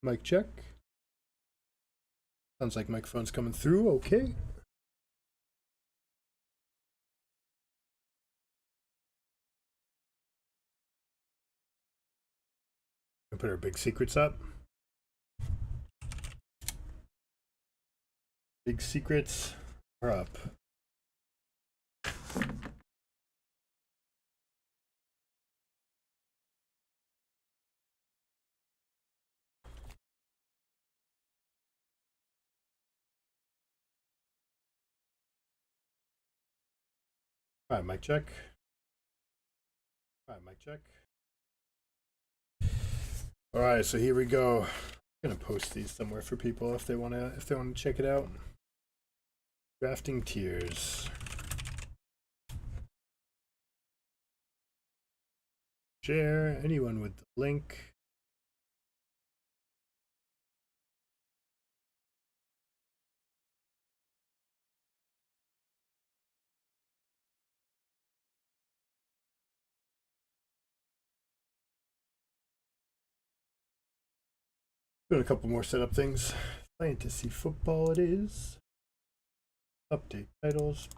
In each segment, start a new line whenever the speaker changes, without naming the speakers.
Mic check. Sounds like microphone's coming through. Okay. We'll put our big secrets up. Big secrets are up. All right, mic check. All right, mic check. All right, so here we go. I'm gonna post these somewhere for people if they wanna check it out. Drafting tiers. Share anyone with the link. Doing a couple more setup things. Fantasy football it is. Update titles.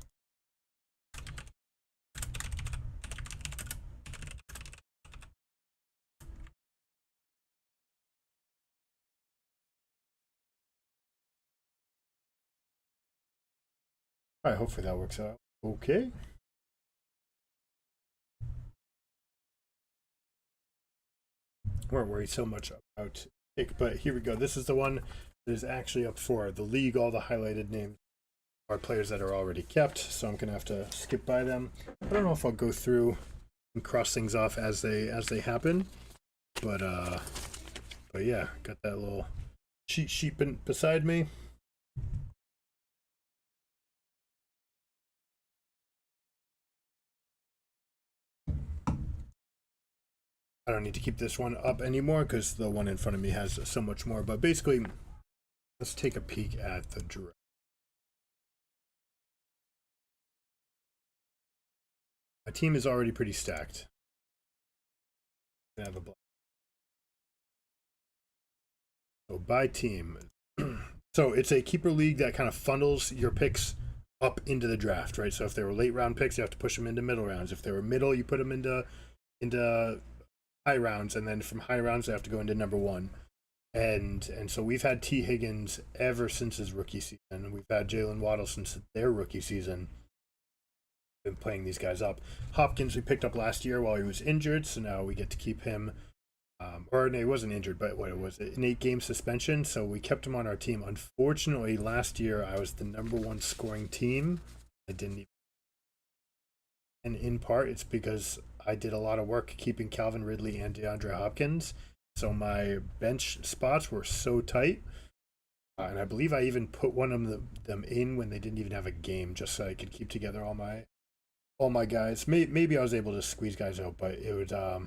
All right, hopefully that works out. Okay. Weren't worried so much about pick, but here we go. This is the one that is actually up for the league. All the highlighted names are players that are already kept, so I'm gonna have to skip by them. I don't know if I'll go through and cross things off as they happen, but yeah, got that little cheat sheet beside me. I don't need to keep this one up anymore because the one in front of me has so much more. But basically, let's take a peek at the draft. My team is already pretty stacked. I have a block. So by team. So it's a keeper league that kind of funnels your picks up into the draft, right? So if they were late round picks, you have to push them into middle rounds. If they were middle, you put them into high rounds, and then from high rounds they have to go into number one. And so we've had T. Higgins ever since his rookie season. We've had Jalen Waddle since their rookie season. Been playing these guys up. Hopkins we picked up last year while he was injured, so now we get to keep him. Or no, he wasn't injured, but what it was, an 8-game suspension. So we kept him on our team. Unfortunately, last year I was the number one scoring team. I didn't even, and in part it's because I did a lot of work keeping Calvin Ridley and DeAndre Hopkins. So my bench spots were so tight. And I believe I even put one of them in when they didn't even have a game, just so I could keep together all my guys. Maybe I was able to squeeze guys out, but it would. I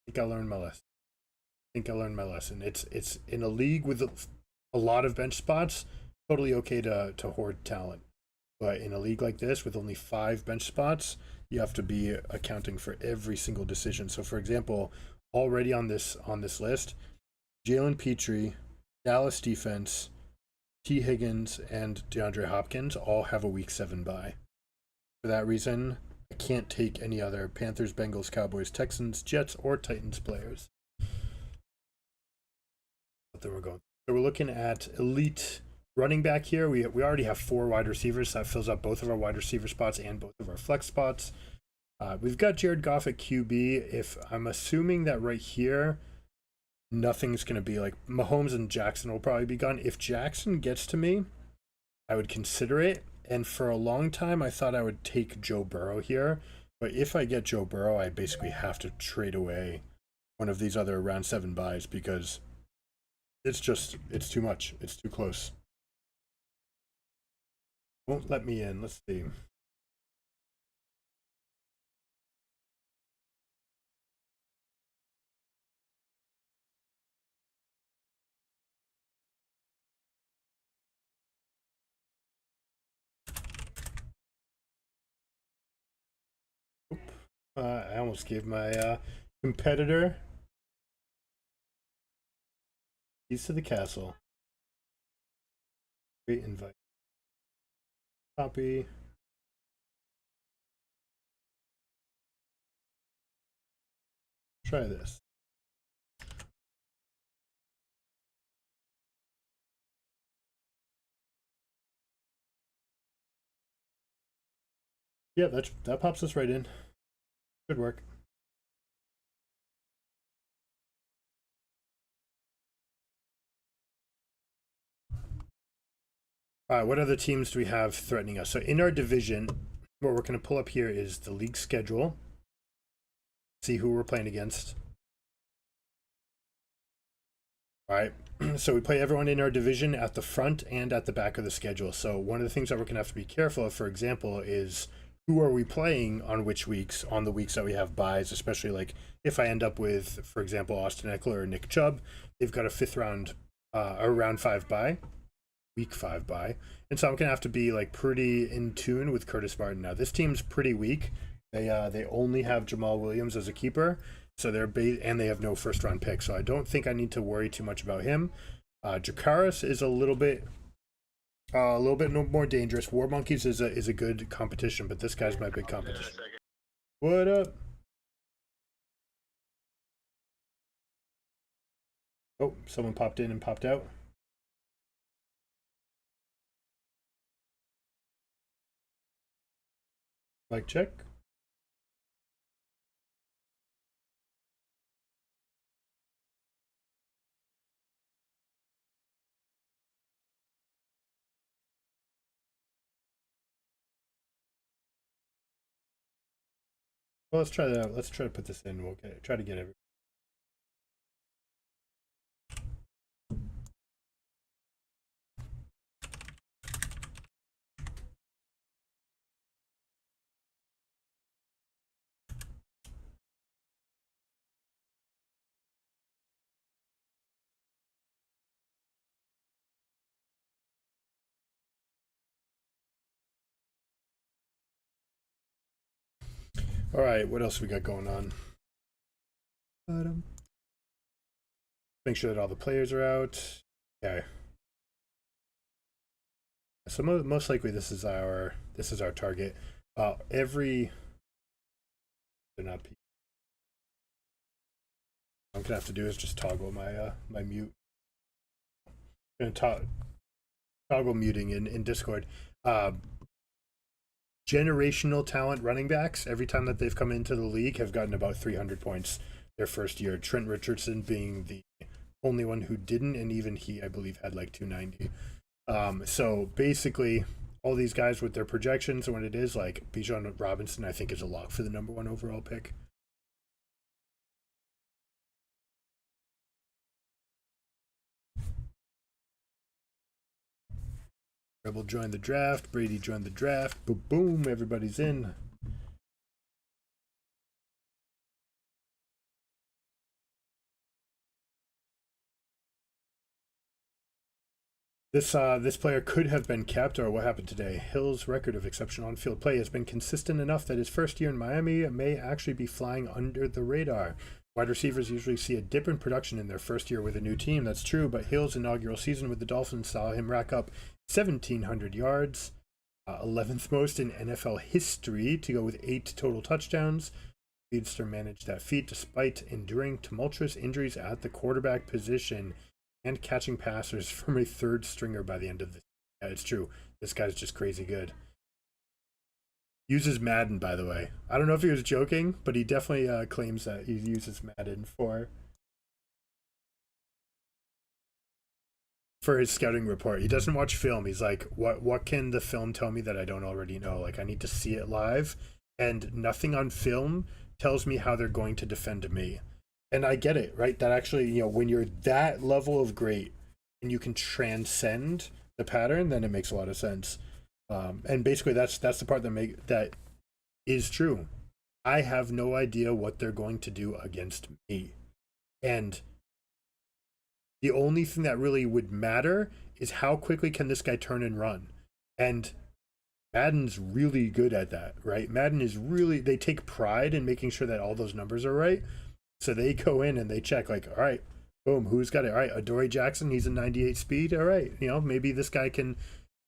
think I learned my lesson. It's in a league with a lot of bench spots. Totally okay to hoard talent, but in a league like this with only 5 bench spots, you have to be accounting for every single decision. So, for example, already on this list, Jalen Petrie, Dallas defense, T. Higgins, and DeAndre Hopkins all have a week 7 bye. For that reason, I can't take any other Panthers, Bengals, Cowboys, Texans, Jets, or Titans players. But then we're going. So we're looking at elite running back here. We already have 4 wide receivers. That fills up both of our wide receiver spots and both of our flex spots. We've got Jared Goff at QB. If I'm assuming that right here, nothing's going to be like Mahomes and Jackson will probably be gone. If Jackson gets to me, I would consider it. And for a long time, I thought I would take Joe Burrow here. But if I get Joe Burrow, I basically have to trade away one of these other round 7 buys because it's too much. It's too close. Won't let me in. Let's see. I almost gave my competitor Keys to the castle. Create invite. Copy. Try this. Yeah, that pops us right in. Good work. All right, what other teams do we have threatening us? So in our division, what we're going to pull up here is the league schedule. See who we're playing against. All right, so we play everyone in our division at the front and at the back of the schedule. So one of the things that we're going to have to be careful of, for example, is who are we playing on which weeks, on the weeks that we have buys, especially like if I end up with, for example, Austin Eckler or Nick Chubb, they've got a fifth round, a round 5 bye, week 5 bye. And so I'm going to have to be like pretty in tune with Curtis Martin. Now this team's pretty weak. They only have Jamal Williams as a keeper. So and they have no first round pick. So I don't think I need to worry too much about him. Jakaris is a little bit more dangerous. War Monkeys is a good competition, but this guy's my big competition. What up? Oh, someone popped in and popped out. Mic check. Well, let's try that out. Let's try to put this in. We'll try to get everything. All right, what else we got going on? Make sure that all the players are out. Okay. So most likely this is our target. They're not. I'm gonna have to do is just toggle my my mute. I'm gonna toggle muting in Discord. Generational talent running backs, every time that they've come into the league, have gotten about 300 points their first year. Trent Richardson being the only one who didn't, and even he, I believe, had like 290. So basically, all these guys with their projections and what it is, like Bijan Robinson, I think is a lock for the #1 overall pick. Rebel joined the draft. Brady joined the draft. Boom, boom, everybody's in. This player could have been kept, or what happened today? Hill's record of exceptional on-field play has been consistent enough that his first year in Miami may actually be flying under the radar. Wide receivers usually see a dip in production in their first year with a new team. That's true, but Hill's inaugural season with the Dolphins saw him rack up 1,700 yards, 11th most in NFL history, to go with 8 total touchdowns. Speedster managed that feat despite enduring tumultuous injuries at the quarterback position and catching passers from a third stringer by the end of the season. Yeah, it's true. This guy's just crazy good. Uses Madden, by the way. I don't know if he was joking, but he definitely claims that he uses Madden for his scouting report. He doesn't watch film. He's like, what can the film tell me that I don't already know? Like, I need to see it live, and nothing on film tells me how they're going to defend me. And I get it, right? That actually, you know, when you're that level of great and you can transcend the pattern, then it makes a lot of sense. And basically, that's the part that is true. I have no idea what they're going to do against me, and the only thing that really would matter is how quickly can this guy turn and run. And Madden's really good at that, right? Madden is really, they take pride in making sure that all those numbers are right. So they go in and they check like, all right, Boom. Who's got it? All right, Adoree Jackson. He's a 98 speed. All right, maybe this guy can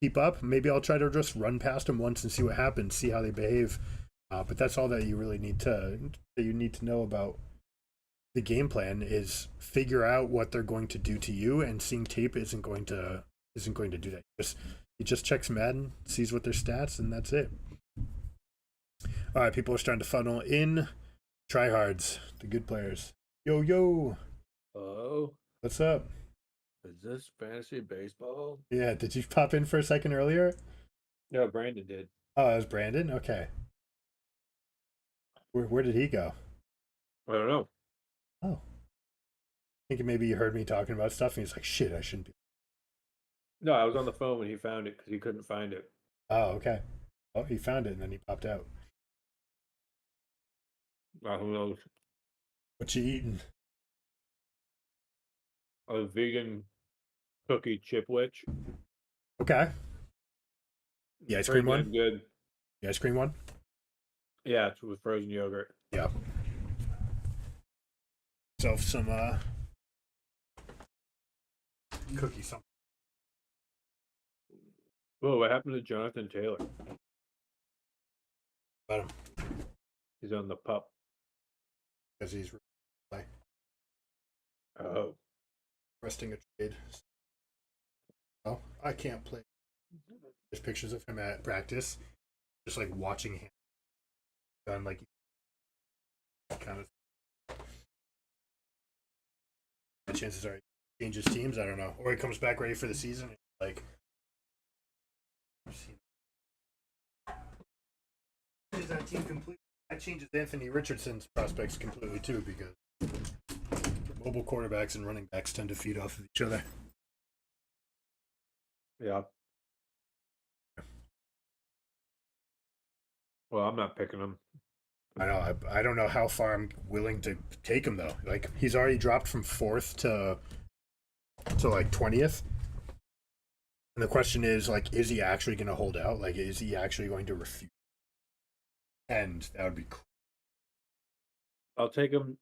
keep up. Maybe I'll try to just run past him once and see what happens. See how they behave. But that's all that you really need to know about the game plan is figure out what they're going to do to you, and seeing tape isn't going to do that. He just checks Madden, sees what their stats, and that's it. All right, people are starting to funnel in. Tryhards, the good players. Yo, yo.
Hello?
What's up?
Is this fantasy baseball?
Yeah, did you pop in for a second earlier?
No, Brandon did.
Oh, it was Brandon? Okay. Where did he go?
I don't know.
Oh. I think maybe you heard me talking about stuff and he's like, shit, I shouldn't be.
No, I was on the phone when he found it because he couldn't find it.
Oh, okay. Oh, he found it and then he popped out.
Who knows?
What you eating?
A vegan cookie chipwich.
Okay. The ice cream one?
Good.
The ice cream one?
Yeah, it's with frozen yogurt.
Yeah. So some cookie something.
Whoa, what happened to Jonathan Taylor?
About him.
He's on the pup.
Because he's
Oh.
resting a trade. Oh, I can't play. There's pictures of him at practice, just like watching him done like kind of. The chances are he changes teams. I don't know, or he comes back ready for the season. Like, that team completely. That changes Anthony Richardson's prospects completely too, because mobile quarterbacks and running backs tend to feed off of each other.
Yeah. Well, I'm not picking him.
I know. I don't know how far I'm willing to take him though. Like, he's already dropped from 4th to like 20th. And the question is, like, is he actually going to hold out? Like, is he actually going to refuse? And that would be cool.
I'll take him.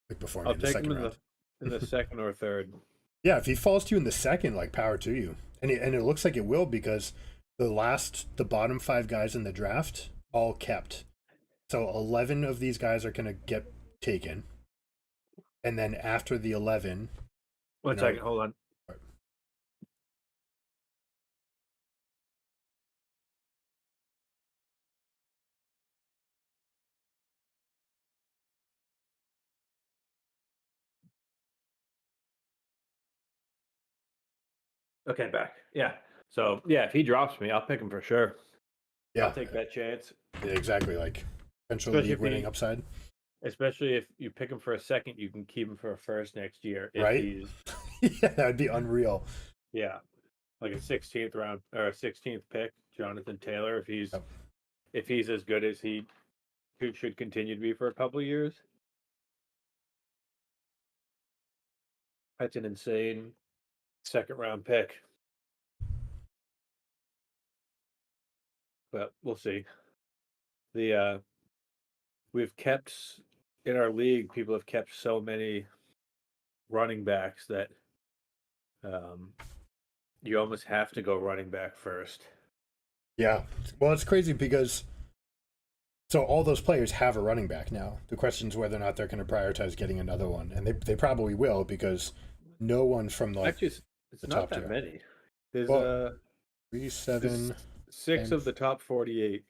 Like, before
I'll
in the
take
second
him
round.
in the second or third.
Yeah, if he falls to you in the second, like, power to you. And it looks like it will, because the bottom 5 guys in the draft all kept. So 11 of these guys are going to get taken. And then after the 11...
One second, hold on. Okay, back. Yeah. So, yeah, if he drops me, I'll pick him for sure.
Yeah.
I'll take that chance.
Yeah, exactly. Like, potential league winning upside.
Especially if you pick him for a second, you can keep him for a first next year.
Right? Yeah, that'd be unreal.
Yeah. Like a 16th round or a 16th pick, Jonathan Taylor, if he's as good as he should continue to be for a couple of years. That's an insane second round pick. But we'll see. We've kept in our league, people have kept so many running backs that you almost have to go running back first.
Yeah. Well, it's crazy because all those players have a running back now. The question is whether or not they're going to prioritize getting another one, and they probably will, because no one from the
actually it's not that many. There's
3, 7,
6 of the top 48.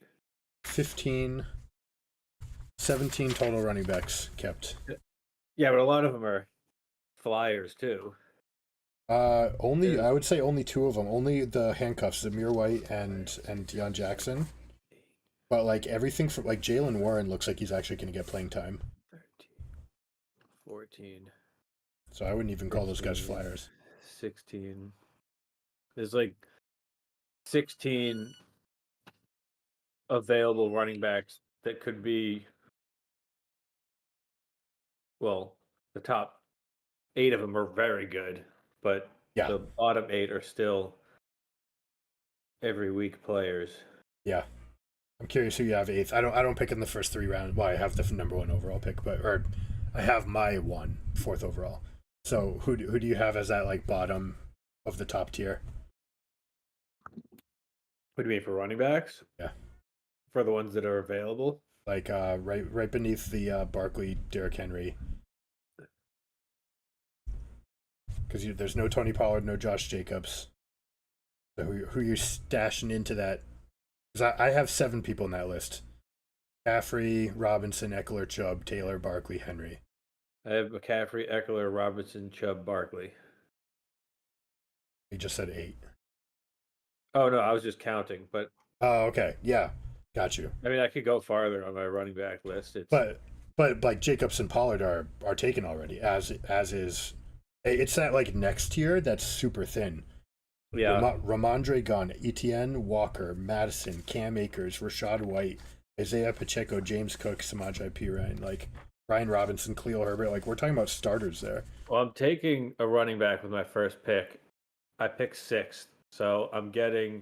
15, 17 total running backs kept.
Yeah, but a lot of them are flyers too.
I would say only 2 of them. Only the handcuffs, Zamir White and Deion Jackson. But like everything from like Jalen Warren looks like he's actually going to get playing time.
13, 14.
So I wouldn't even
15,
call those guys flyers.
16. There's like 16 available running backs that could be, well, the top 8 of them are very good, but the bottom 8 are still every week players.
Yeah. I'm curious who you have 8th. I don't pick in the first 3 rounds. Well, I have the number 1 overall pick, but I have my one fourth overall. So who do you have as that like bottom of the top tier?
What do you mean for running backs?
Yeah,
For the ones that are available?
like right beneath the Barkley, Derrick Henry, because there's no Tony Pollard, no Josh Jacobs. So who you stashing into that? Because I have 7 people in that list: Caffrey, Robinson, Eckler, Chubb, Taylor, Barkley, Henry.
I have McCaffrey, Eckler, Robinson, Chubb, Barkley.
He just said 8.
Oh no, I was just counting, but
Oh, okay, yeah, got you.
I mean I could go farther on my running back list. It's
But like Jacobs and Pollard are taken already, as is. It's that like next tier that's super thin.
yeah.
Ramondre Gunn, Etienne Walker, Madison, Cam Akers, Rashad White, Isaiah Pacheco, James Cook, Samaje Perine, like Ryan Robinson, Khalil Herbert. Like we're talking about starters there.
Well, I'm taking a running back with my first pick. I picked sixth, so I'm not getting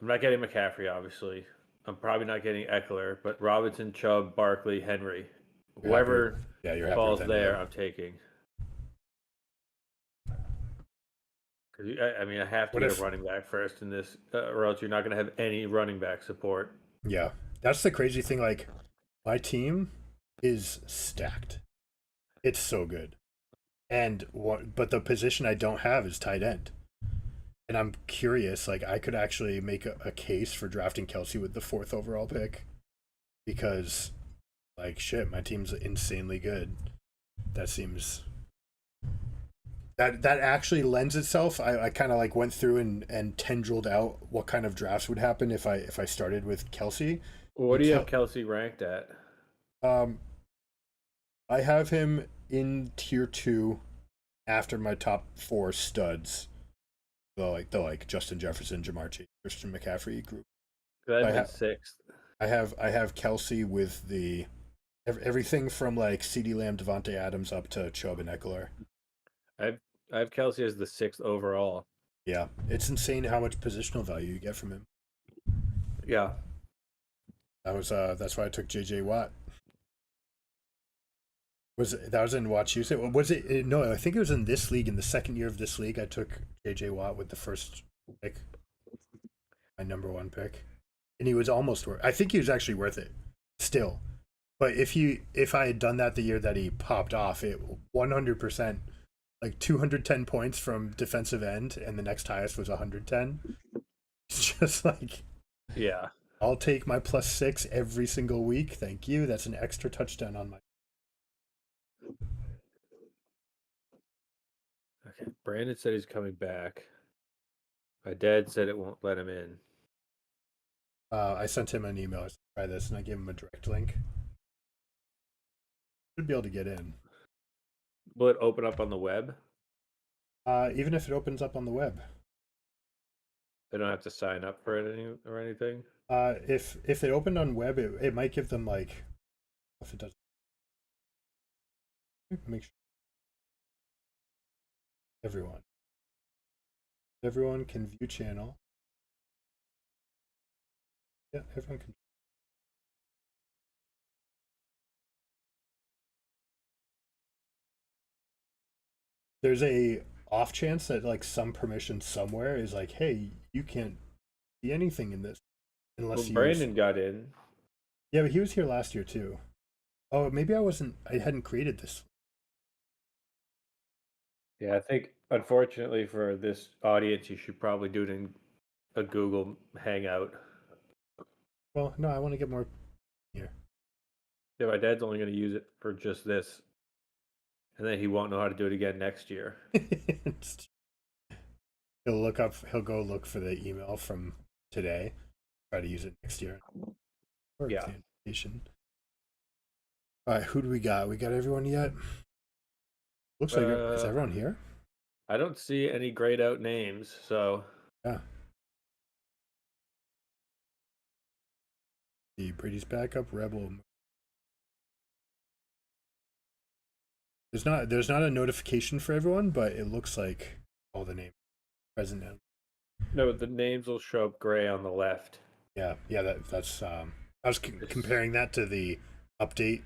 McCaffrey, obviously. I'm probably not getting Eckler, but Robinson, Chubb, Barkley, Henry,
You're happy with,
whoever
yeah, you're happy
falls
with Henry
there,
there.
I'm taking. Because I mean, I have to
What
get a
if?
running back first in this, or else you're not going to have any running back support.
Yeah, that's the crazy thing. Like my team is stacked. It's so good. And what? But the position I don't have is tight end. And I'm curious. Like I could actually make a case for drafting Kelsey with the 4th overall pick, because like shit, my team's insanely good. That seems that actually lends itself. I kind of like went through and tendrilled out what kind of drafts would happen if I started with Kelsey.
What
And
do you have Kelsey ranked at?
um I have him in tier 2 after my top 4 studs. The Justin Jefferson, Jamar Chase, Christian McCaffrey group.
'Cause I have
I
him in
have
sixth.
I have Kelsey with the everything from like CeeDee Lamb, Devontae Adams up to Chubb and Eckler.
I have I have Kelsey as the sixth overall.
Yeah, it's insane how much positional value you get from him.
Yeah.
That's why I took JJ Watt. That was in Wachusett? Was it? No, I think it was in this league. In the second year of this league, I took JJ Watt with the first pick, my number 1 pick, and he was almost worth. I think he was actually worth it, still. But if I had done that the year that he popped off, it 100%, like 210 points from defensive end, and the next highest was 110. It's just like
Yeah.
I'll take my +6 every single week. Thank you. That's an extra touchdown on my.
Okay. Brandon said he's coming back. My dad said it won't let him in.
I sent him an email. I said, try this, and I gave him a direct link. Should be able to get in.
Will it open up on the web?
Even if it opens up on the web.
They don't have to sign up for it or anything.
If it opened on web, it might give them like. If it does, make sure everyone can view channel. Yeah, everyone can. There's a off chance that like some permission somewhere is like, hey, you can't see anything in this unless
Well,
you.
Brandon got in.
Yeah, but he was here last year too. Oh, maybe I wasn't. I hadn't created this.
Yeah, I think unfortunately for this audience, you should probably do it in a Google Hangout.
Well, no, I want to get more here.
Yeah, my dad's only going to use it for just this, and then he won't know how to do it again next year.
He'll go look for the email from today, try to use it next year.
Yeah.
All right, who do we got? We got everyone yet? Looks like is everyone here?
I don't see any grayed out names, so
Yeah. The Brady's backup rebel. There's not a notification for everyone, but it looks like all the names present now.
no, the names will show up gray on the left.
Yeah, that's I was comparing that to the update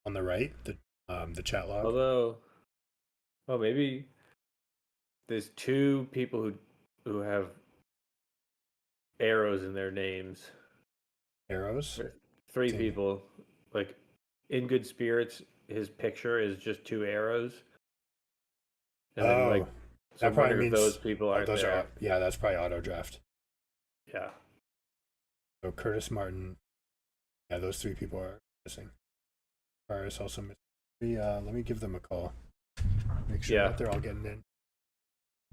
on the right, the chat log.
Although, well, maybe there's two people who have arrows in their names.
Arrows.
Three people. Like in Good Spirits, his picture is just two arrows. And then, like, so
that probably means
those people aren't
those
there.
yeah, that's probably auto draft.
Yeah.
So Curtis Martin. Yeah, those three people are missing. Paris also missing. Let me give them a call. Make sure that they're all getting in.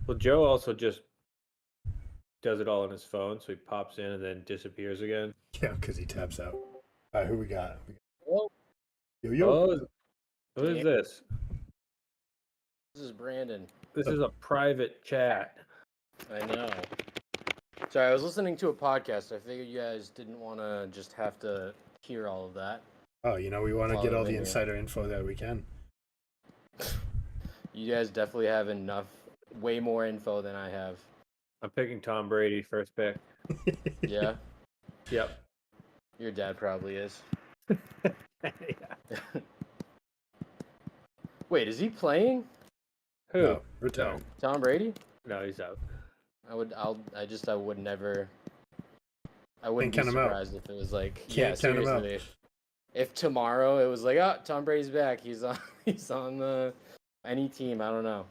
Well, Joe also just does it all on his phone, so he pops in and then disappears again.
Yeah, because he tabs out. All right, who we got?
Hello.
Yo.
Oh, who is this?
This is Brandon.
This is a private chat.
I know. Sorry, I was listening to a podcast. I figured you guys didn't want to just have to hear all of that.
Oh, we want to get all the insider info that we can.
You guys definitely have way more info than I have.
I'm picking Tom Brady first pick.
Yeah?
Yep.
Your dad probably is.
Yeah.
Wait, is he playing?
Who?
No, retired.
Tom Brady?
No, he's out.
I wouldn't be
count him out.
surprised if it was like,
Can't count him out.
seriously. If tomorrow it was like, oh, Tom Brady's back, he's on any team, I don't know.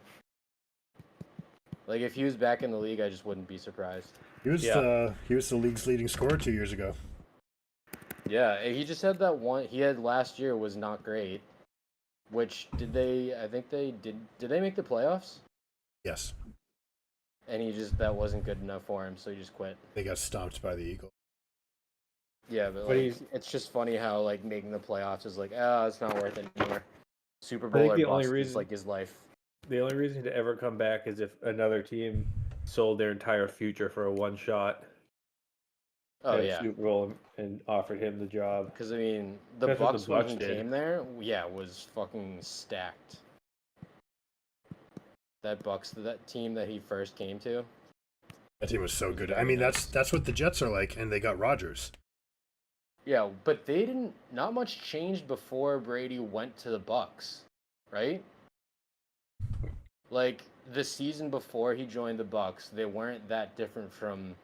Like if he was back in the league, I just wouldn't be surprised.
He was the league's leading scorer 2 years ago.
Yeah, he just had that one he had last year was not great. Which did they make the playoffs?
Yes.
And that wasn't good enough for him, so he just quit.
They got stomped by the Eagles.
Yeah, but like, it's just funny how like making the playoffs is like, it's not worth it anymore. Super Bowl or bust is like his life.
The only reason to ever come back is if another team sold their entire future for a one shot.
Oh yeah,
Super Bowl and offered him the job.
Because I mean, the Bucks when he came there, was fucking stacked. That team that he first came to.
That team was so good. I mean, that's what the Jets are like, and they got Rodgers.
Yeah, but not much changed before Brady went to the Bucks, right? Like the season before he joined the Bucks, they weren't that different from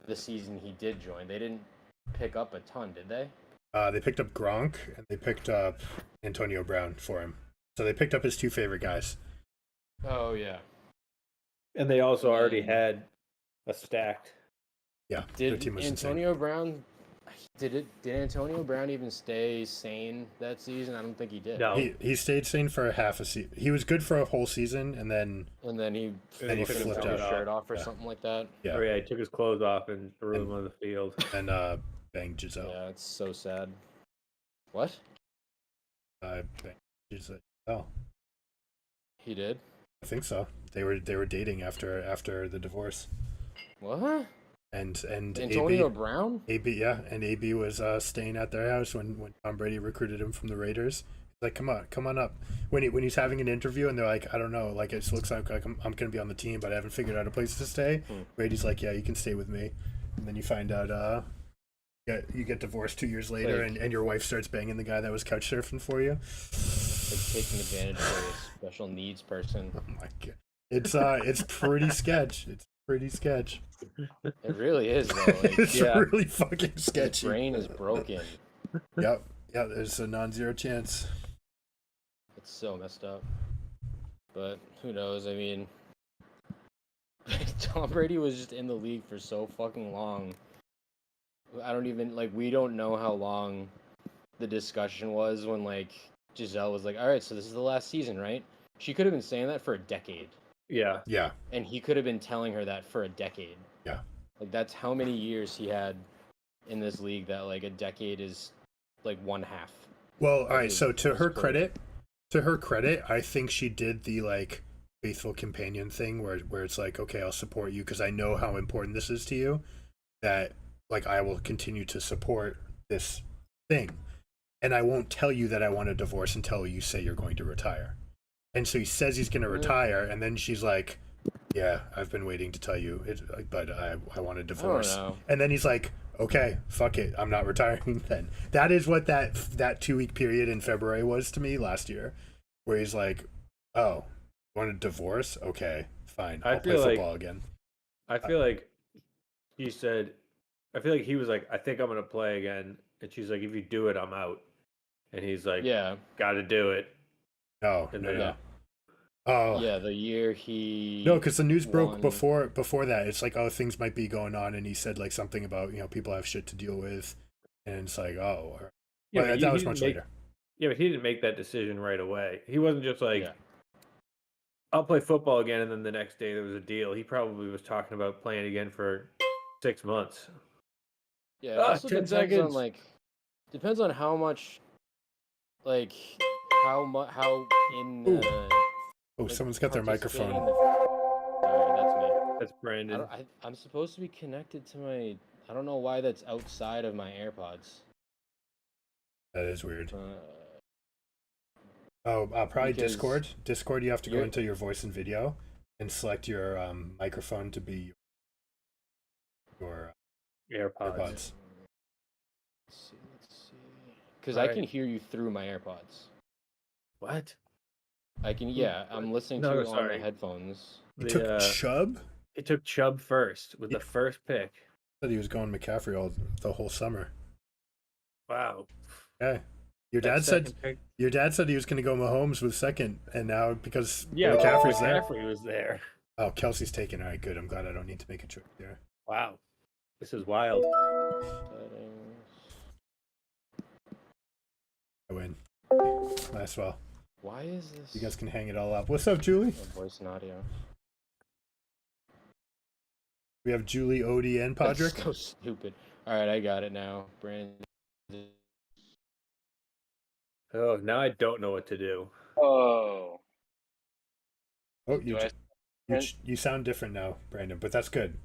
the season he did join. They didn't pick up a ton, did they?
They picked up Gronk and they picked up Antonio Brown for him. So they picked up his two favorite guys.
Oh yeah.
And they also already had a stacked.
Yeah,
their team was Antonio insane. Brown? Did Antonio Brown even stay sane that season? I don't think he did.
No, he stayed sane for half a season. He was good for a whole season, and then
he flipped his shirt off or something like that.
Yeah, oh, yeah, he took his clothes off and threw him on the field
and banged Giselle.
Yeah, it's so sad. What?
Banged Giselle.
He did.
I think so. They were dating after the divorce.
What?
And
Antonio Brown?
AB, yeah, and AB was staying at their house when Tom Brady recruited him from the Raiders. He's like, come on up. When he's having an interview and they're like, I don't know, like it looks like I'm gonna be on the team, but I haven't figured out a place to stay. Brady's like, yeah, you can stay with me. And then you find out, you get divorced 2 years later, and your wife starts banging the guy that was couch surfing for you.
Like taking advantage of a special needs person.
Oh my god, it's pretty sketch. It's pretty sketch.
It really is, though. Like,
it's really fucking sketchy.
His brain is broken.
Yep. Yeah, there's a non-zero chance.
It's so messed up. But who knows? I mean, Tom Brady was just in the league for so fucking long. We don't know how long the discussion was when, like, Giselle was like, all right, so this is the last season, right? She could have been saying that for a decade.
Yeah.
Yeah.
And he could have been telling her that for a decade.
Yeah.
Like, that's how many years he had in this league that, like, a decade is, like, one half.
Well, all right, so to her credit, I think she did the, like, faithful companion thing where it's like, okay, I'll support you because I know how important this is to you, that, like, I will continue to support this thing. And I won't tell you that I want a divorce until you say you're going to retire. And so he says he's going to retire, and then she's like, yeah, I've been waiting to tell you, but I want a divorce. And then he's like, okay, fuck it, I'm not retiring then. That is what that 2-week period in February was to me last year, where he's like, oh, want a divorce? Okay, fine,
I
I'll play
feel like
football again.
I feel like he said. I feel like he was like, I think I'm gonna play again, and she's like, if you do it, I'm out. And he's like,
Yeah,
got to do it.
No,
And
no,
then
no.
yeah,
Oh,
yeah. The year he
no, because the news broke
won.
before that. It's like, oh, things might be going on, and he said like something about people have shit to deal with, and it's like, oh,
Yeah,
well,
but
that
he
was
didn't
much
make.
later.
Yeah, but he didn't make that decision right away. He wasn't just like,
Yeah,
I'll play football again, and then the next day there was a deal. He probably was talking about playing again for 6 months.
yeah. It also
10
depends on
seconds.
depends on how much like how in
Ooh. Oh,
like
someone's got their
participating in
microphone.
the. Sorry, that's me.
That's Brandon.
I'm supposed to be connected to my. I don't know why that's outside of my AirPods.
That is weird.
Uh,
Oh, probably
because
Discord. Discord, you have to go
you're-
into your voice and video and select your microphone to be your
AirPods.
AirPods.
Let's see. Because I
Alright.
can hear you through my AirPods.
What?
I can. Yeah, I'm listening
No,
to you on
sorry.
the headphones.
He took Chubb?
He took Chubb first with
Yeah.
the first pick.
Said he was going McCaffrey the whole summer.
Wow.
Yeah. Your
That
dad said
second pick.
your dad said he was going to go Mahomes with second, and now because
Yeah,
McCaffrey's there.
McCaffrey was there.
Oh, Kelsey's taken. All right, good. I'm glad I don't need to make a choice there.
Wow. This is wild.
Settings.
I win. Nice. Well,
Why is this?
you guys can hang it all up. What's up, Julie?
Oh, voice and audio.
We have Julie, Odie, and
That's
Podrick.
so stupid. All right, I got it now. Brandon.
Oh, now I don't know what to do.
Oh,
Oh,
do I
you sound different now, Brandon, but that's good.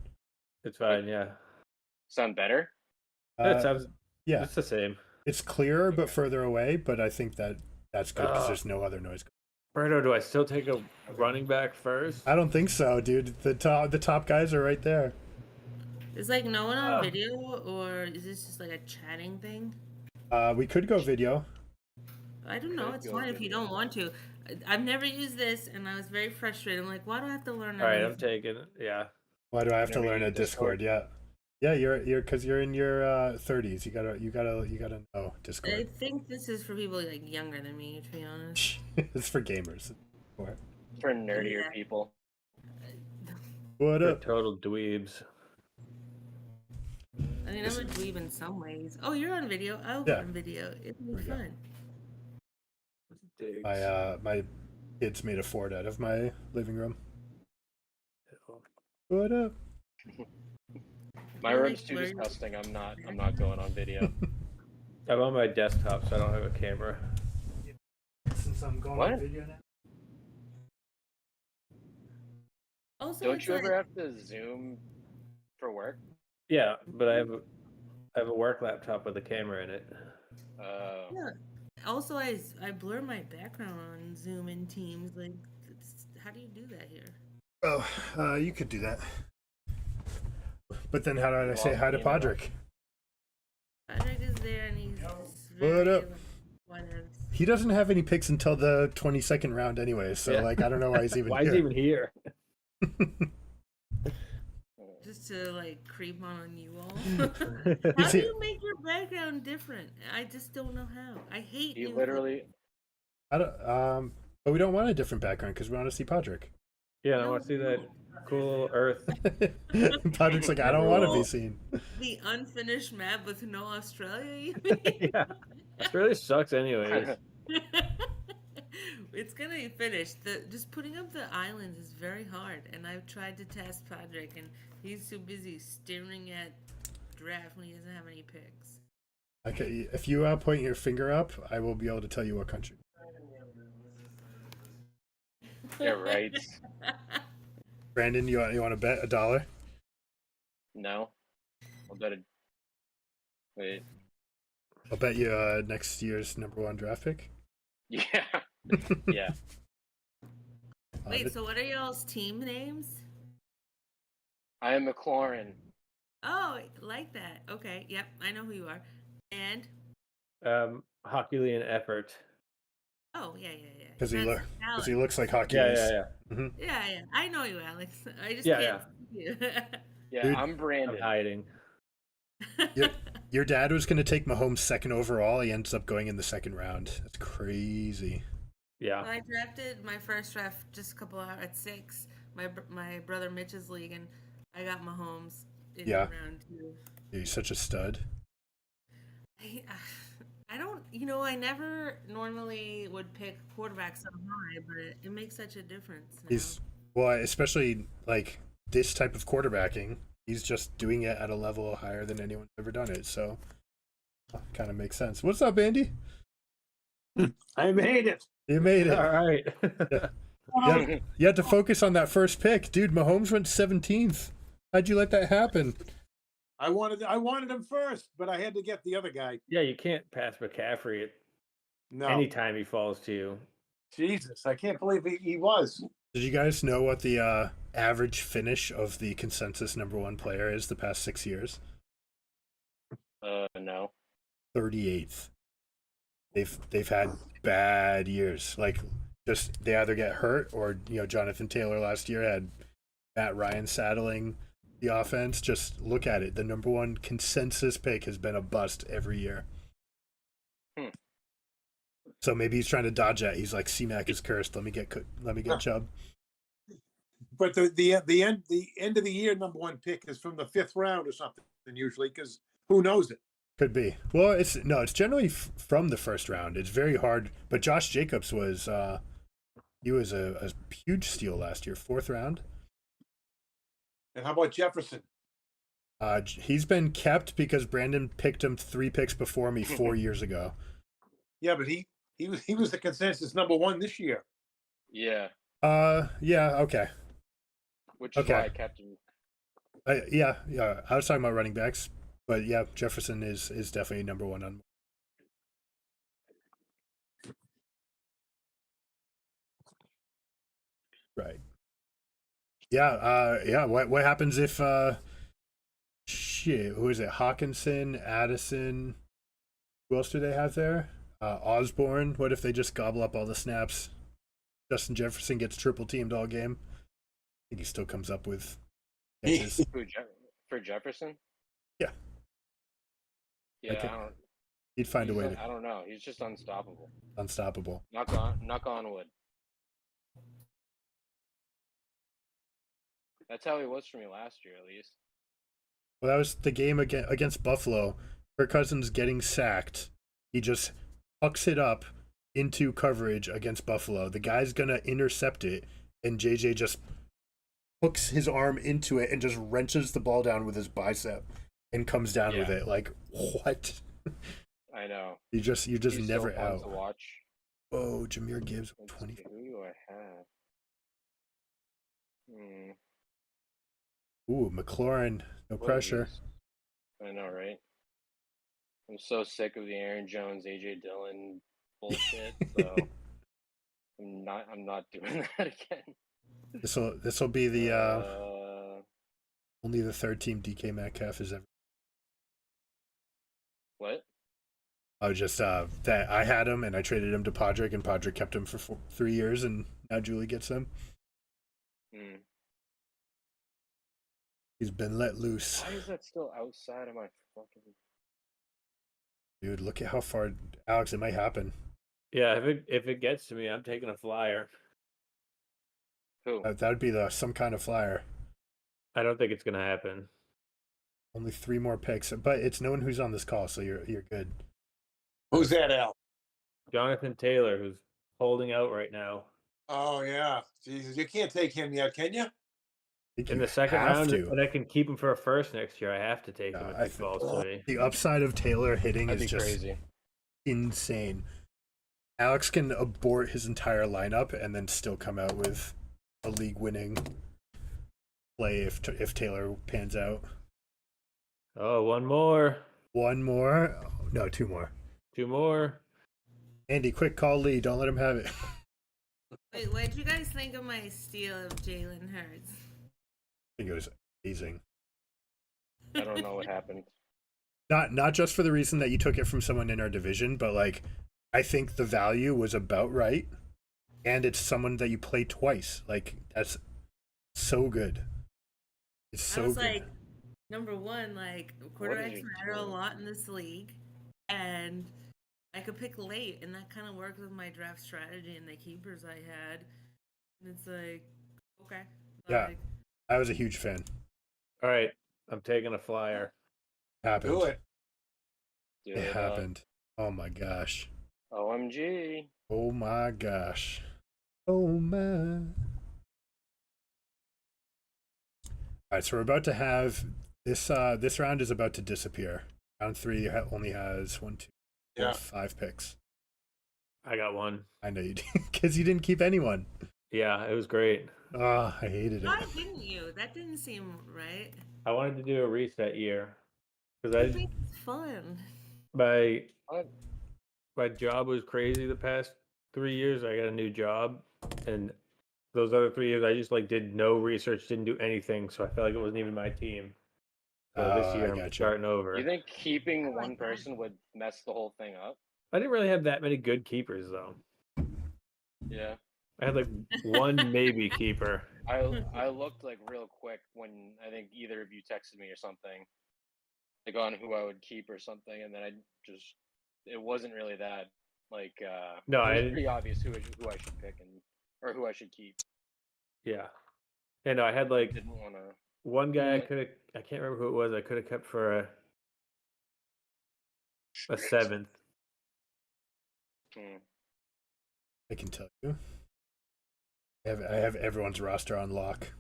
It's fine, yeah.
sound better?
That sounds.
Yeah,
It's the same.
it's clearer but
Okay.
further away. But I think that's good because there's no other noise.
Berto, do I still take a running back first?
I don't think so, dude. The top guys are right there.
Is like no one on video, or is this just like a chatting thing?
We could go video.
I don't know.
Could
It's
go
fine if you
video.
don't want to. I've never used this, and I was very frustrated. I'm like, why do I have to learn?
All right, I'm
everything?
taking it. Yeah.
Why do I have to
Never
learn a
used
Discord?
Discord?
Yeah, you're because you're in your 30s. You gotta know
I
Discord.
think this is for people like younger than me, to be honest.
It's for gamers. Or-
For nerdier
Yeah.
people.
What
We're
up?
total dweebs.
I mean, I'm a dweeb in some ways. Oh, you're on video. I'll
Yeah.
go on video. It'll
There we
be
go.
fun.
Digs.
My kids made a fort out of my living room. What up?
My
You're
room's
like
too
blurry.
disgusting. I'm not going on video.
I'm on my desktop, so I don't have a camera.
Since I'm going
What?
on video now.
Also,
Don't
it's
you
like,
ever have to Zoom for work?
Yeah, but I have a work laptop with a camera in it.
yeah. Also, I blur my background on Zoom and Teams. Like, how do you do that here?
Oh, you could do that. But then how do I say
Well,
hi to
you know.
Podrick?
Patrick is there, and he's just
What
very,
up?
like, whatevs.
He doesn't have any picks until the 22nd round anyway, so
Yeah.
like I don't know why he's even
Why
here.
is he even here?
Just to like creep on you all. How
He's
do
here.
you make your background different? I just don't know how. I hate
He
you.
literally.
I don't, but we don't want a different background because we want to see Podrick.
Yeah, I want to see that cool little Earth.
Podrick's like, I don't want to be seen.
The unfinished map with no Australia. You mean?
Yeah, it really sucks, anyways.
It's gonna be finished. Just putting up the islands is very hard, and I've tried to task Patrick, and he's too busy staring at draft when he doesn't have any picks.
Okay, if you point your finger up, I will be able to tell you what country.
Yeah, right.
Brandon, you want to bet $1?
No. I'll bet it. Wait.
I'll bet you next year's #1 draft pick.
Yeah. Yeah.
Wait, so what are y'all's team names?
I am McLaurin.
Oh, like that. Okay. Yep. I know who you are. And
Herculean effort.
oh yeah, yeah, yeah.
Because
That's
he
Alex.
looks like
Yeah,
Hercules.
yeah, yeah.
Hmm.
Yeah, yeah. I know you, Alex. I just
Yeah,
can't
yeah.
see you.
Yeah,
Dude,
I'm
I'm
Brandon.
hiding.
Your dad was going to take Mahomes second overall. He ends up going in the second round. That's crazy.
Yeah.
Well, I drafted my first draft just a couple hours at 6. My brother Mitch's league, and I got Mahomes in
Yeah,
round 2.
he's such a stud.
I, I don't, I never normally would pick quarterbacks so high, but it makes such a difference now.
He's well, especially like this type of quarterbacking. He's just doing it at a level higher than anyone's ever done it. So, kind of makes sense. What's up, Andy?
I made it.
You made it.
All right.
Yeah. You had to focus on that first pick, dude. Mahomes went 17th. How'd you let that happen?
I wanted him first, but I had to get the other guy.
Yeah, you can't pass McCaffrey at
No,
any time he falls to you.
Jesus, I can't believe he was.
Did you guys know what the average finish of the consensus #1 player is the past 6 years?
No.
38th. They've had bad years. Like, just they either get hurt or Jonathan Taylor last year had Matt Ryan saddling the offense. Just look at it. The #1 consensus pick has been a bust every year.
Hmm.
So maybe he's trying to dodge that. He's like, C-Mac is cursed. Let me get Chubb.
But the end of the year #1 pick is from the 5th round or something usually, because who knows it?
Could be. Well, it's generally from the first round. It's very hard. But Josh Jacobs was he was a huge steal last year, 4th round.
And how about Jefferson?
He's been kept because Brandon picked him 3 picks before me 4 years ago.
Yeah, but he was the consensus #1 this year.
Yeah,
Yeah, okay.
which is
Okay.
why I kept him.
Yeah. I was talking about running backs, but yeah, Jefferson is definitely #1 on. Right. Yeah. Yeah. What happens if shit? Who is it? Hawkinson, Addison. Who else do they have there? Osborne. What if they just gobble up all the snaps? Justin Jefferson gets triple teamed all game. I think he still comes up with catches.
For Jefferson?
Yeah.
Yeah,
Okay.
I don't.
He'd find a way
I
to
don't know. He's just unstoppable.
unstoppable.
Knock on wood. That's how he was for me last year, at least.
Well, that was the game against Buffalo. Kirk Cousins getting sacked. He just hucks it up into coverage against Buffalo. The guy's gonna intercept it, and JJ just hooks his arm into it and just wrenches the ball down with his bicep and comes down with it. Like, what?
I know.
You're just
He's
never
so fun
out.
to watch.
Oh, Jahmyr Gibbs,
Let's
20.
see, who do I have? Hmm.
Ooh, McLaurin, no
what
pressure.
is- I know, right? I'm so sick of the Aaron Jones, AJ Dillon bullshit. So I'm not doing that again.
This will be the only the 3rd team DK Metcalf has ever.
What?
I was just that I had him and I traded him to Podrick, and Podrick kept him for 3 years, and now Julie gets him.
Hmm.
He's been let loose.
Why is that still outside of my fucking?
Dude, look at how far, Alex. It might happen.
Yeah, if it gets to me, I'm taking a flyer.
Who?
That would be some kind of flyer.
I don't think it's gonna happen.
Only 3 more picks, but it's no one who's on this call, so you're good.
Who's that, Al?
Jonathan Taylor, who's holding out right now.
Oh yeah, Jesus, you can't take him yet, can you?
I think
In
you
the second
have
round,
to.
and I can keep him for a first next year. I have to take him
I
if he
think-
falls to me.
The upside of Taylor hitting
That'd
is
be
just
crazy.
insane. Alex can abort his entire lineup and then still come out with a league-winning play if Taylor pans out.
Oh, one more.
1 more. No, 2 more.
2 more.
Andy, quick, call Lee. Don't let him have it.
Wait, what did you guys think of my steal of Jalen Hurts?
I think it was amazing.
I don't know what happened.
Not just for the reason that you took it from someone in our division, but like I think the value was about right, and it's someone that you play twice. Like that's so good. It's
I
so
was
good.
like, number one, like quarterbacks
your
matter a
team?
lot in this league, and I could pick late, and that kind of worked with my draft strategy and the keepers I had. And it's like, okay,
Yeah,
like,
I was a huge fan.
All right, I'm taking a flyer.
Happened.
Do it.
Do
It
it.
happened. Oh my gosh.
OMG.
Oh my gosh. Oh my. All right, so we're about to have this. This round is about to disappear. Round 3 only has 1, 2, 4,
Yeah.
5 picks.
I got one.
I know you did because you didn't keep anyone.
Yeah, it was great.
Oh, I hated it.
why didn't you? That didn't seem right.
I wanted to do a reset year
I
because
think it's fun.
my
What?
my job was crazy the past 3 years. I got a new job, and those other 3 years I just like did no research, didn't do anything, so I felt like it wasn't even my team. So this
I
year I'm
gotcha.
starting over.
You think keeping
I like
one
that.
person would mess the whole thing up?
I didn't really have that many good keepers though.
Yeah.
I had like one maybe keeper.
I looked like real quick when I think either of you texted me or something, like on who I would keep or something, and then it wasn't really that like
No,
it
I
was
didn't.
pretty obvious who I should pick or who I should keep.
Yeah, and I had
I
like
didn't want to.
one guy I
Mm.
could have. I can't remember who it was. I could have kept for a 7th.
I can tell you. I have everyone's roster on lock.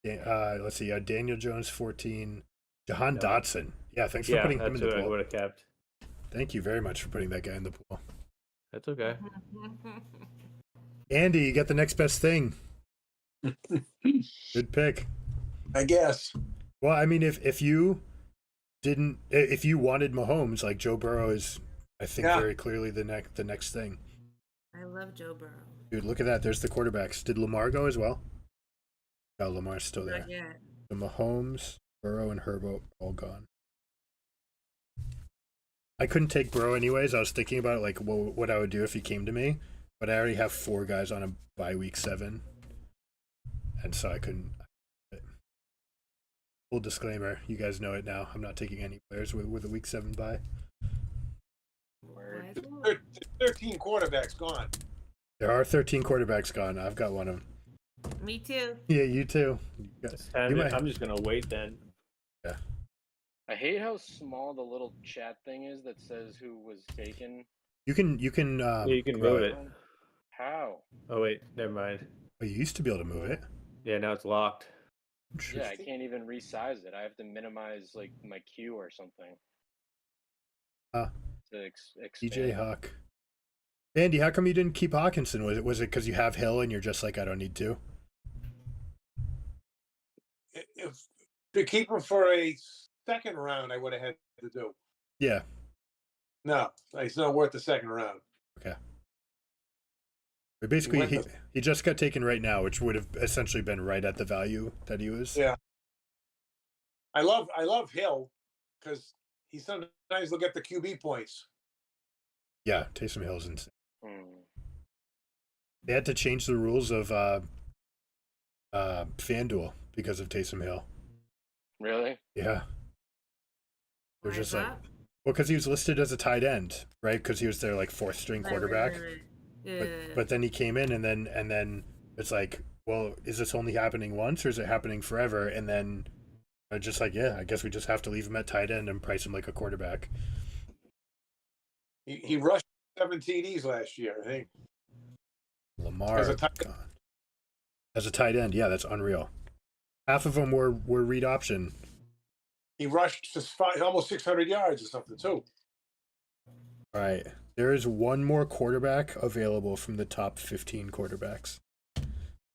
Let's see. Daniel Jones 14. Jahan
Yep.
Dotson. Yeah, thanks for
Yeah,
putting him
that's
in the
who I
pool.
would have kept.
Thank you very much for putting that guy in the pool.
That's okay.
Andy, you got the next best thing. Good pick.
I guess.
Well, I mean, if you wanted Mahomes, like Joe Burrow is, I think
Yeah.
very clearly the next thing.
I love Joe Burrow.
Dude, look at that. There's the quarterbacks. Did Lamar go as well? No, Lamar's still there.
Not yet.
The Mahomes, Burrow, and Herbo all gone. I couldn't take Burrow anyways. I was thinking about like what I would do if he came to me, but I already have 4 guys on a bye week 7, and so I couldn't. Full disclaimer, you guys know it now. I'm not taking any players with a week 7 bye.
Why is it?
13 quarterbacks gone.
There are 13 quarterbacks gone. I've got one of them.
Me too.
Yeah, you too.
I'm just gonna wait then.
I hate how small the little chat thing is that says who was taken.
You can
Yeah, you can
grow
move it.
How?
Oh wait, never mind.
Oh, you used to be able to move it.
Yeah, now it's locked.
Yeah, I can't even resize it. I have to minimize like my queue or something. To expand.
DJ Huck. Andy, how come you didn't keep Hawkinson? Was it because you have Hill and you're just like, I don't need to?
If to keep him for a second round, I would have had to do.
Yeah.
No, it's not worth the second round.
Okay. But basically,
When
he just got taken right now, which would have essentially been right at the value that he was.
Yeah. I love Hill because he sometimes will get the QB points.
Yeah, Taysom Hill's insane.
Hmm.
They had to change the rules of FanDuel because of Taysom Hill.
Really?
Yeah. They're
Why
just
is
like,
that?
well, because he was listed as a tight end, right? Because he was their like 4th string quarterback.
Right. Yeah.
But then he came in and then it's like, well, is this only happening once or is it happening forever? And then just like, yeah, I guess we just have to leave him at tight end and price him like a quarterback.
He rushed 7 TDs last year, I think.
Lamar
As a tight-
gone. As a tight end, yeah, that's unreal. Half of them were read option.
He rushed to almost 600 yards or something too.
All right, there is one more quarterback available from the top 15 quarterbacks.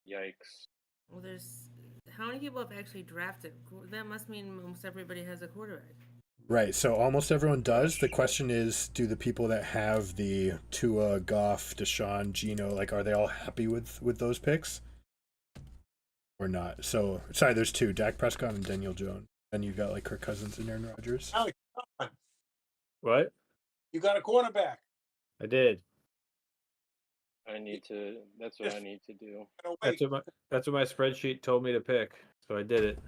Yikes.
Well, there's how many people have actually drafted? That must mean almost everybody has a quarterback.
Right, so almost everyone does. The question is, do the people that have the Tua, Goff, Deshaun, Geno, like, are they all happy with those picks? Or not? So, sorry, there's 2, Dak Prescott and Daniel Jones. And you got like Kirk Cousins and Aaron Rodgers.
Alex, come on.
What?
You got a quarterback.
I did.
I need to. That's what I need to do.
Gotta
That's
wait.
what my spreadsheet told me to pick, so I did it.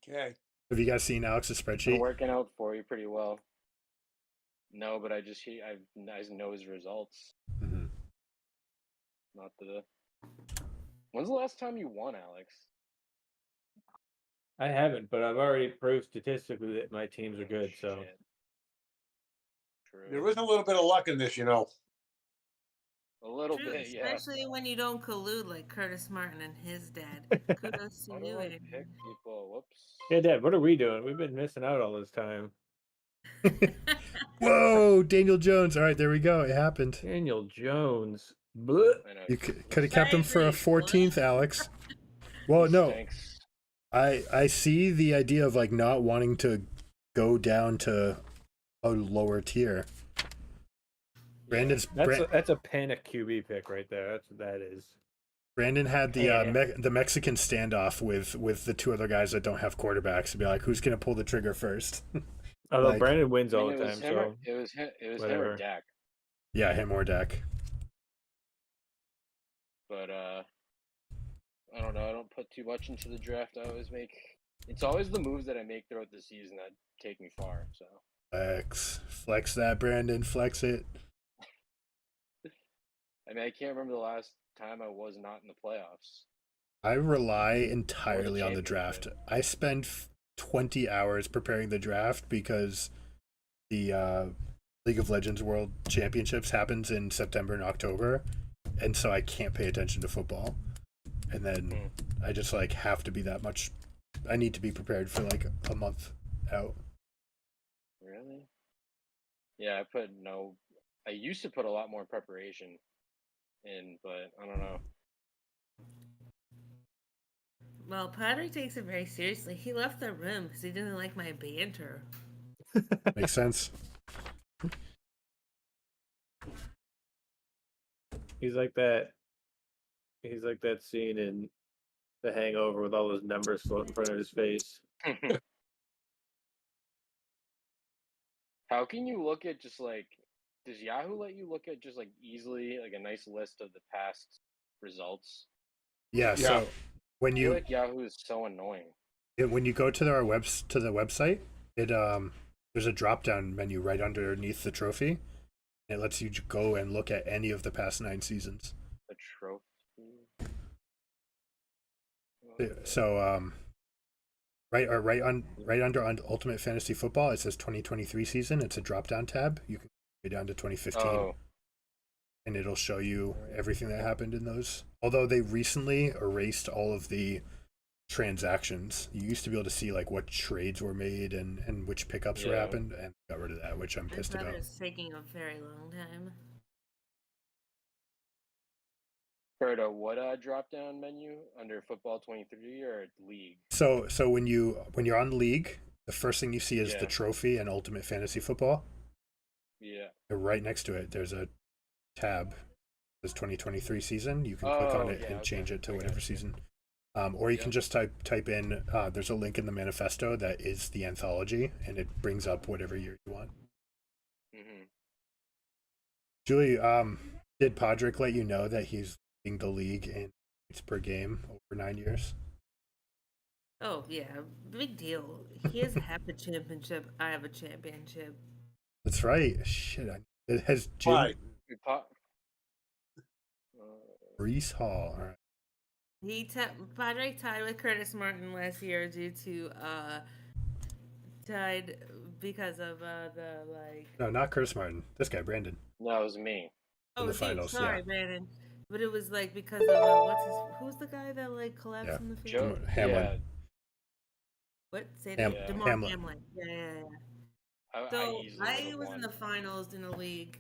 Okay.
Have you guys seen Alex's
Been
spreadsheet?
working out for you pretty well. No, but I know his results.
Mhm.
Not the. When's the last time you won, Alex?
I haven't, but I've already proved statistically that my teams are good. So
Shit. True.
There is a little bit of luck in this, you know.
A little
True,
bit, yeah.
especially when you don't collude like Curtis Martin and his dad. Kudos to
Why do
you,
I
Aaron.
pick people? Whoops.
yeah, Dad, what are we doing? We've been missing out all this time.
Whoa, Daniel Jones. All right, there we go. It happened.
Daniel Jones. Blech.
I know.
You could have kept him for a
Crazy.
14th, Alex. Well,
He
no,
stinks.
I see the idea of like not wanting to go down to a lower tier.
That's a panic QB pick right there. That's what that is.
Brandon had the
Yeah.
the Mexican standoff with the two other guys that don't have quarterbacks to be like, who's gonna pull the trigger first?
Although
Like-
Brandon wins
I
all
mean,
the
it was
time,
him.
so
It was him. It was him
whatever.
or Dak.
Yeah, him or Dak.
But I don't know. I don't put too much into the draft. I always make. It's always the moves that I make throughout the season that take me far. So
Flex that, Brandon. Flex it.
I mean, I can't remember the last time I was not in the playoffs.
I rely entirely on the draft.
championship.
I spend 20 hours preparing the draft because the League of Legends World Championships happens in September and October, and so I can't pay attention to football. And then I just like have to be that much. I need to be prepared for like a month out.
Really? Yeah, I put no. I used to put a lot more preparation in, but I don't know.
Well, Padre takes it very seriously. He left the room because he didn't like my banter.
Makes sense.
he's like that. He's like that scene in The Hangover with all those numbers floating in front of his face.
How can you look at just like? Does Yahoo let you look at just like easily like a nice list of the past results?
Yeah.
Yeah.
So when
I feel
you
like Yahoo is so annoying.
when you go to the website, it there's a drop down menu right underneath the trophy. It lets you go and look at any of the past 9 seasons.
The trophy.
So right under Ultimate Fantasy Football, it says 2023 season. It's a drop down tab. You can go down to 2015,
Oh,
and it'll show you everything that happened in those. Although they recently erased all of the transactions. You used to be able to see like what trades were made and which pickups were
Yeah.
happened, and got rid of that, which I'm
I
pissed
thought
about.
it was taking a very long time.
Berto, what drop down menu under football 23 or league?
So when you're on League, the first thing you see is
Yeah.
the trophy and Ultimate Fantasy Football.
Yeah.
And right next to it, there's a tab. This 2023 season. You can click on
Oh,
it
yeah,
and
okay.
change it to
I
whatever
gotcha.
season. Or you can
Yep.
just type in. There's a link in the manifesto that is the anthology, and it brings up whatever year you want.
hmm
Julie, did Podrick let you know that he's leading the league in points per game over 9 years?
Oh yeah, big deal. He has half a championship. I have a championship.
That's right. Shit, it has Jim
Why?
We pop.
Brees Hall. All right.
Padre tied with Curtis Martin last year due to tied because of the like.
No, not Curtis Martin. This guy, Brandon.
No, it was me.
Oh,
the
it's you.
finals,
Sorry,
yeah.
Brandon. But it was like because of who's the guy that like collapsed
Yeah.
in the field?
Joe.
Hamlin.
What? Say
Ham-
that. DeMar
Hamlin.
Hamlin. Yeah.
I
So
easily
I
would've
was
won.
in the finals in the league,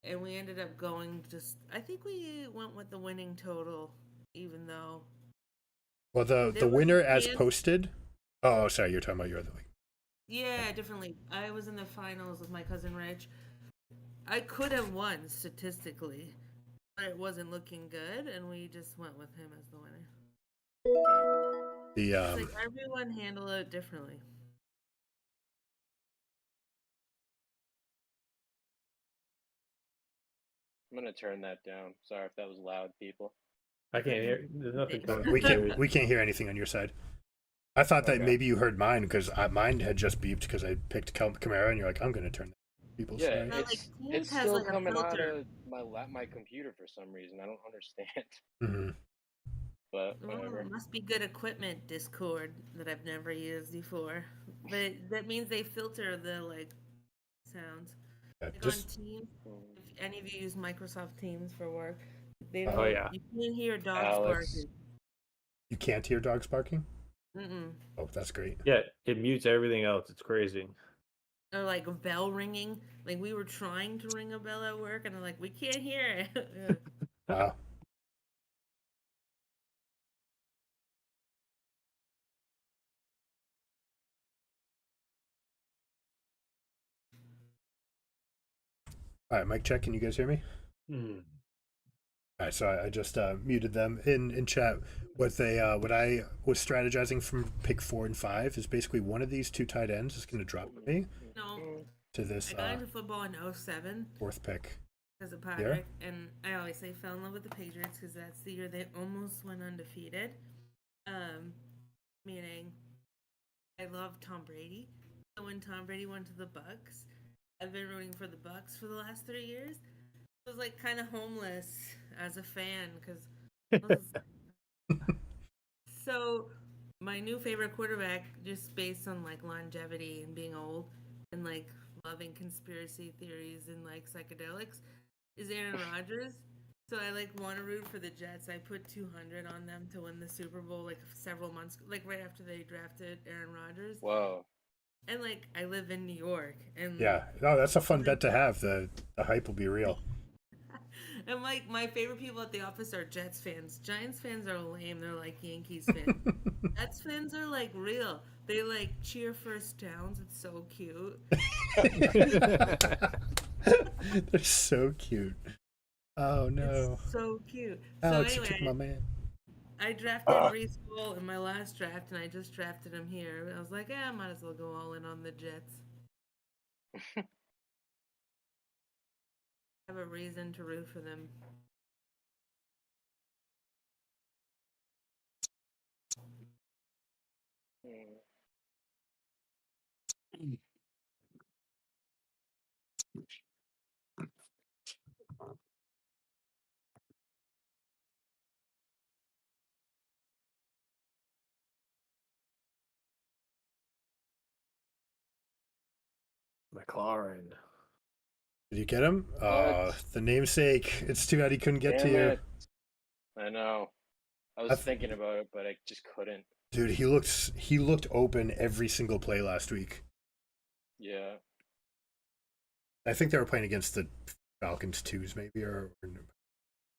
and we ended up going I think we went with the winning total, even though.
Well,
There
the
was
winner
a
as
chance-
posted. Oh, sorry, you're talking about your other league.
Yeah, differently. I was in the finals with my cousin Rich. I could have won statistically, but it wasn't looking good, and we just went with him as the winner.
The
It's like everyone handle it differently.
I'm gonna turn that down. Sorry if that was loud, people.
I can't hear. There's nothing coming.
we
through.
can't we can't hear anything on your side. I thought that
Okay.
maybe you heard mine because mine had just beeped because I picked Camaro and you're like, I'm gonna turn people's
Yeah,
side.
Well, like,
it's
Teams has,
still
like, a
coming out
filter.
of my computer for some reason. I don't understand,
Hmm.
but
Well,
whatever.
it must be good equipment, Discord, that I've never used before. But that means they filter the like sounds.
Yeah,
Like on
just
Teams,
Mm.
if any of you use Microsoft Teams for work, they
Oh,
don't.
yeah.
You can't hear dogs
Alex.
barking.
you can't hear dogs barking.
Mm-mm.
Oh, that's great.
Yeah, it mutes everything else. It's crazy.
Or like a bell ringing. Like we were trying to ring a bell at work, and they're like, we can't hear it. Yeah.
Wow. All right, mic check. Can you guys hear me?
Hmm.
All right, so I just muted them in chat. What I was strategizing from pick 4 and 5 is basically one of these two tight ends is going to drop for me
No,
to this
I got into football in 07
fourth pick.
because of Patrick, and I always say fell in love with the Patriots because that's the year they almost went undefeated. Meaning I love Tom Brady. So when Tom Brady went to the Bucks, I've been rooting for the Bucks for the last 3 years. I was like kind of homeless as a fan because so my new favorite quarterback, just based on like longevity and being old and like loving conspiracy theories and like psychedelics, is Aaron Rodgers. So I like want to root for the Jets. I put 200 on them to win the Super Bowl like several months, like right after they drafted Aaron Rodgers.
Whoa.
And like I live in New York, and
Yeah, no, that's a fun bet to have. The hype will be real.
and like my favorite people at the office are Jets fans. Giants fans are lame. They're like Yankees fans. Jets fans are like real. They like cheer first downs. It's so cute.
They're so cute. Oh no!
It's so cute. So
Alex, you took my
anyway,
man.
I drafted Brees Hall in my last draft, and I just drafted him here. I was like, I might as well go all in on the Jets. Have a reason to root for them.
McLaurin.
Did you get him? The namesake. It's too bad he couldn't get to
Damn
you.
it. I know. I was
I've-
thinking about it, but I just couldn't.
Dude, he looked open every single play last week.
Yeah.
I think they were playing against the Falcons twos, maybe, or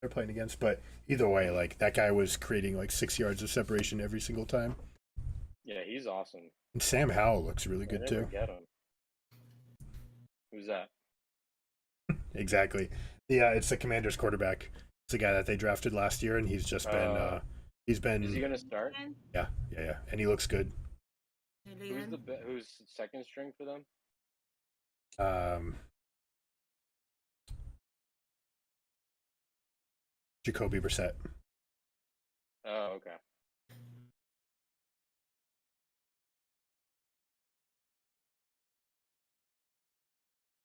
they're playing against. But either way, like that guy was creating like 6 yards of separation every single time.
Yeah, he's awesome.
And Sam Howell looks really
I
good
never
too.
get him. Who's that?
Exactly. Yeah, it's the Commanders quarterback. It's the guy that they drafted last year, and he's just been
Is he gonna start?
yeah, and he looks good.
Who's second string for them?
Jacoby Brissett.
Oh, okay.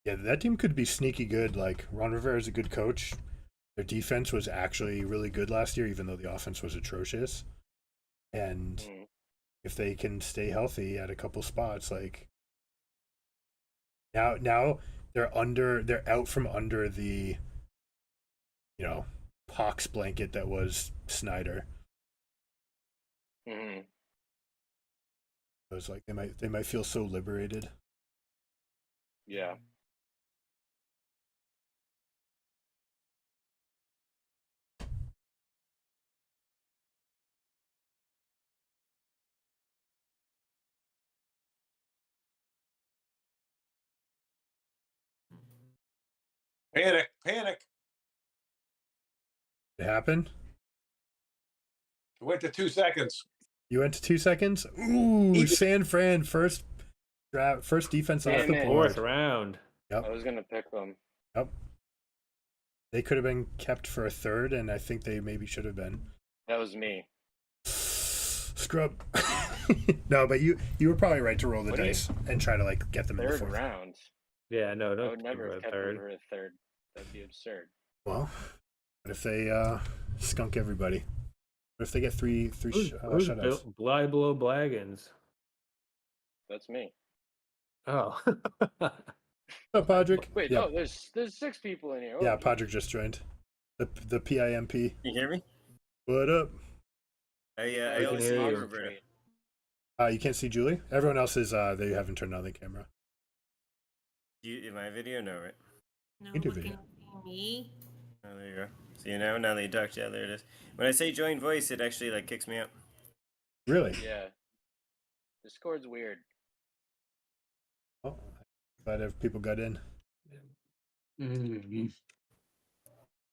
Yeah, that team could be sneaky good. Like Ron Rivera is a good coach. Their defense was actually really good last year, even though the offense was atrocious. And if they can stay healthy at a couple spots, like now they're out from under the pox blanket that was Snyder.
Mm-hmm.
It was like they might feel so liberated.
Yeah.
Panic, panic.
It happened.
It went to 2 seconds.
You went to 2 seconds. Ooh,
Even-
San Fran first defense off
Damn
the
it.
board.
Fourth round.
I was gonna pick them.
Yep. They could have been kept for a third, and I think they maybe should have been.
That was me.
Scrub. No, but you were probably right to roll the
What do you-
dice and try to like get them in the
Third
fourth.
round.
Yeah, no,
I
don't
would never have
keep
kept
a
them
third.
for a third. That'd be absurd.
Well, what if they skunk everybody? What if they get three
Who's
shutouts?
Bliblo Blaggins?
That's me.
Oh.
Oh, Podrick.
Wait,
yeah,
no, there's 6 people in here.
yeah,
Oh,
Podrick just joined. The PIMP.
Can you hear me?
What up?
I
We
only
can
see
hear
you,
you.
Roberta.
You can't see Julie. Everyone else is they haven't turned on the camera.
In my video? No, right?
No,
You do
looking
video.
at me.
Oh, there you go. See you now? Now that you talked, yeah, there it is. When I say join voice, it actually like kicks me out.
Really?
Yeah. Discord's weird.
Oh, glad if people got in.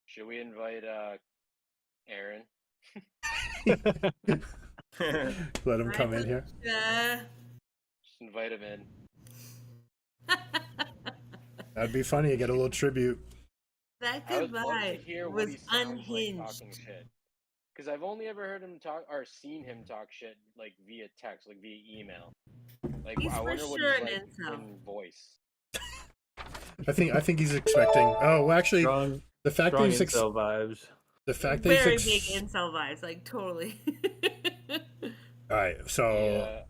Should we invite Aaron?
Let him come in here.
Just invite him in.
That'd be funny. You get a little tribute.
That
I would love to
goodbye
hear what
was
he sounds like
unhinged.
talking shit. Because I've only ever heard him talk or seen him talk shit like via text, like via email. Like
He's
I
for
wonder what
sure
he's
an
like
incel.
in voice.
I think he's expecting. Oh, well, actually,
strong
the fact that
strong
he's
incel vibes.
the fact that
Very
he's
big incel vibes, like totally.
all right. So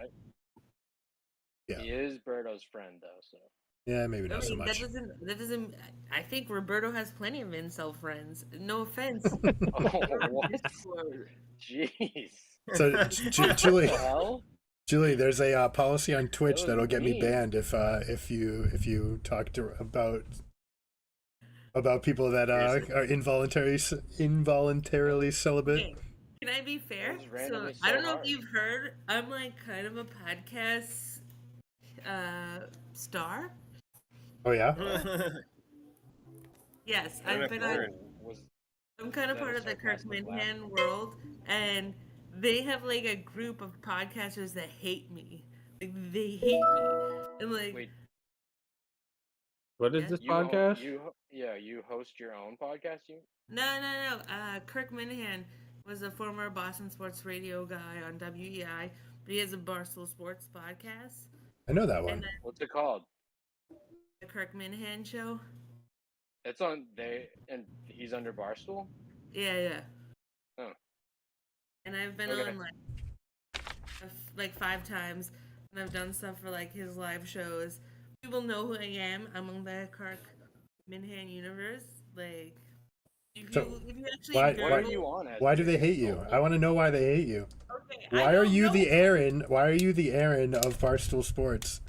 yeah.
He is Birdo's friend though, so
yeah, maybe
I
not so
mean,
much.
that doesn't. I think Roberto has plenty of incel friends. No offense.
oh what? Jeez.
So Julie,
What the hell?
Julie, there's a policy on Twitch
was
that'll get me
mean.
banned if you talk about people that are involuntarily celibate.
Okay, can I be fair?
That was
So
randomly
I
so
don't know
hard.
if you've heard. I'm like kind of a podcast star.
Oh yeah.
Yes,
I'm
I've
a
been on.
nerd.
Was
I'm kind of
Is that
part
a
of the Kirk
sarcastic laugh?
Minhan world, and they have like a group of podcasters that hate me. Like they hate me, and like
wait,
What is
Yeah.
this
you own-
podcast?
you host your own podcast, you?
no. Kirk Minhan was a former Boston sports radio guy on WEI, but he has a Barstool Sports podcast,
I know that
and
one.
then
What's it called?
the Kirk Minhan Show.
It's on they and he's under Barstool?
Yeah.
Oh.
And I've been
Okay.
on like 5 times, and I've done stuff for like his live shows. People know who I am. I'm on the Kirk Minhan universe. Like, if
So,
you actually
why-
What are
Google-
you on as?
Why do they hate you? I want to know why they hate you.
Okay, I
Why are
don't
you
know.
the Aaron? Why are you the Aaron of Barstool Sports?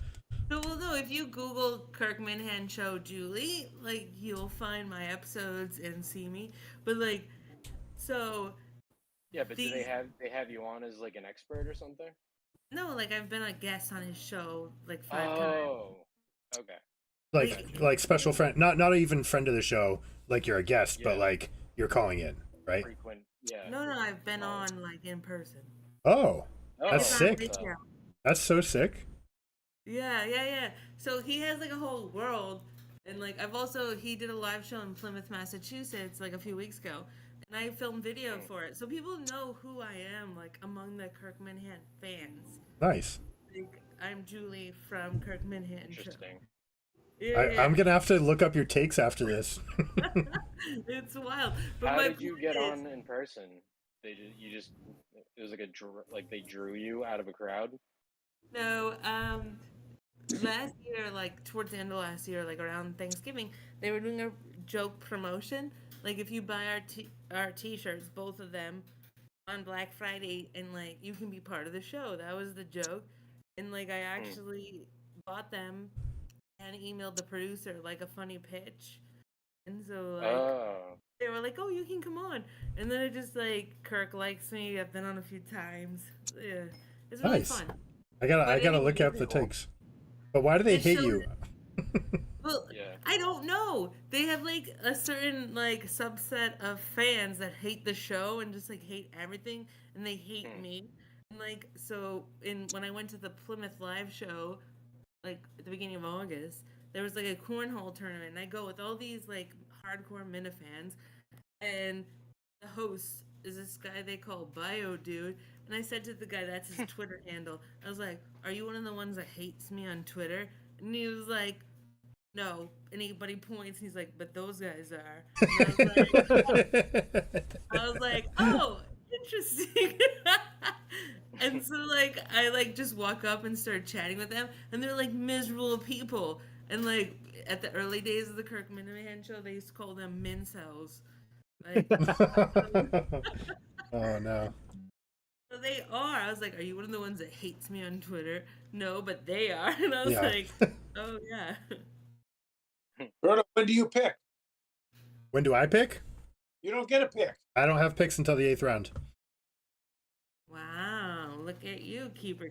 So, well, no, if you Google Kirk Minhan Show Julie, like, you'll find my episodes and see me. But, like, so,
Yeah, but do
these-
they have you on as like an expert or something?
no, like, I've been a guest on his show, like, 5 times.
Oh. Okay.
Like special friend, not even friend of the show. Like you're a guest, but
Yeah.
like you're calling in, right?
Frequent. Yeah.
No, I've been
Oh.
on, like, in person.
Oh, That's
It's on
sick.
video.
that's so sick.
Yeah. So he has like a whole world, and like he did a live show in Plymouth, Massachusetts, like a few weeks ago, and I filmed video for it, so people know who I am, like among the Kirk Minhan fans.
Nice.
Like, I'm Julie from Kirk Minhan Show.
Interesting.
Yeah,
I'm gonna have to look up your takes after this.
It's wild. But
How
my
did you
point
get
is-
on in person? It was like like they drew you out of a crowd.
No, last year, like towards the end of last year, like around Thanksgiving, they were doing a joke promotion. Like if you buy our t-shirts, both of them, on Black Friday, and like you can be part of the show. That was the joke, and like I actually bought them and emailed the producer like a funny pitch, and so like
Oh.
they were like, "Oh, you can come on," and then it just like Kirk likes me. I've been on a few times. Yeah, it's really
Nice.
fun.
I gotta
anyway,
look up the takes. But why do they
It
hate
shows-
you?
Well,
Yeah.
I don't know. They have like a certain like subset of fans that hate the show and just like hate everything, and they hate me. Like, so when I went to the Plymouth live show, like at the beginning of August, there was like a cornhole tournament, and I go with all these like hardcore Minifans, and the host is this guy they call Bio Dude, and I said to the guy, that's his Twitter handle. I was like, "Are you one of the ones that hates me on Twitter?" And he was like, "No." Anybody points, and he's like, "But those guys are." I was like, "Oh, interesting." And so like I like just walk up and start chatting with them, and they're like miserable people. And like at the early days of the Kirk Miniman show, they used to call them mincels. Like,
Oh no.
so they are. I was like, "Are you one of the ones that hates me on Twitter?" No, but they are. And I was
Yeah.
like, "Oh yeah."
Berto, when do you pick?
When do I pick?
You don't get a pick.
I don't have picks until the 8th round.
Wow, look at you, keeper.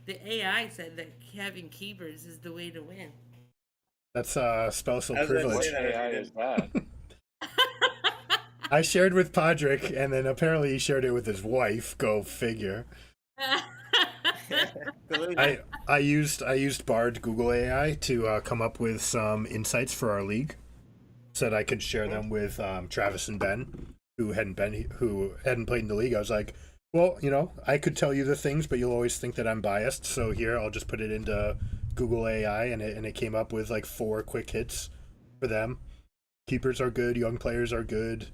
The AI said that having keepers is the way to win.
That's spousal
I was gonna
privilege.
say that.
AI is that?
I shared with Podrick, and then apparently he shared it with his wife. Go figure. I used Bard Google AI to come up with some insights for our league, so that I could share them with Travis and Ben, who hadn't played in the league. I was like, well, you know, I could tell you the things, but you'll always think that I'm biased. So here, I'll just put it into Google AI, and it came up with like 4 quick hits for them. Keepers are good. Young players are good.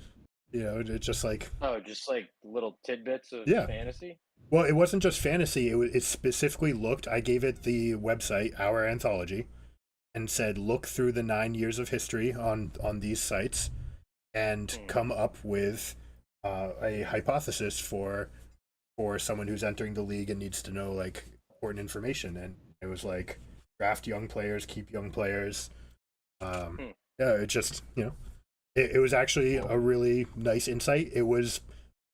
You know, it's just like,
Oh, just like little tidbits of
Yeah.
fantasy.
well, it wasn't just fantasy. It specifically looked. I gave it the website, Our Anthology, and said, look through the 9 years of history on these sites, and come up with a hypothesis for someone who's entering the league and needs to know like important information. And it was like, draft young players, keep young players. Yeah, it just, you know, it was actually a really nice insight. It was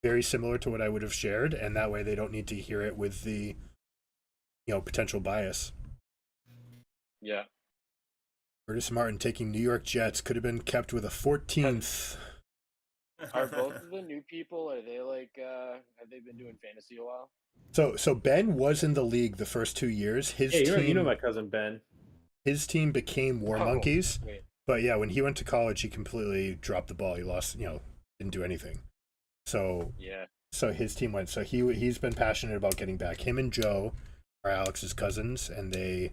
very similar to what I would have shared, and that way they don't need to hear it with the, you know, potential bias.
Yeah.
Curtis Martin taking New York Jets could have been kept with a 14th.
Are both of the new people? Are they like? Have they been doing fantasy a while?
So Ben was in the league the first 2 years. His
Hey,
team,
you know my cousin Ben.
his team became War
Oh,
Monkeys.
wait.
But yeah, when he went to college, he completely dropped the ball. He lost, you know, didn't do anything. So
Yeah.
his team went. So he's been passionate about getting back. Him and Joe are Alex's cousins, and they,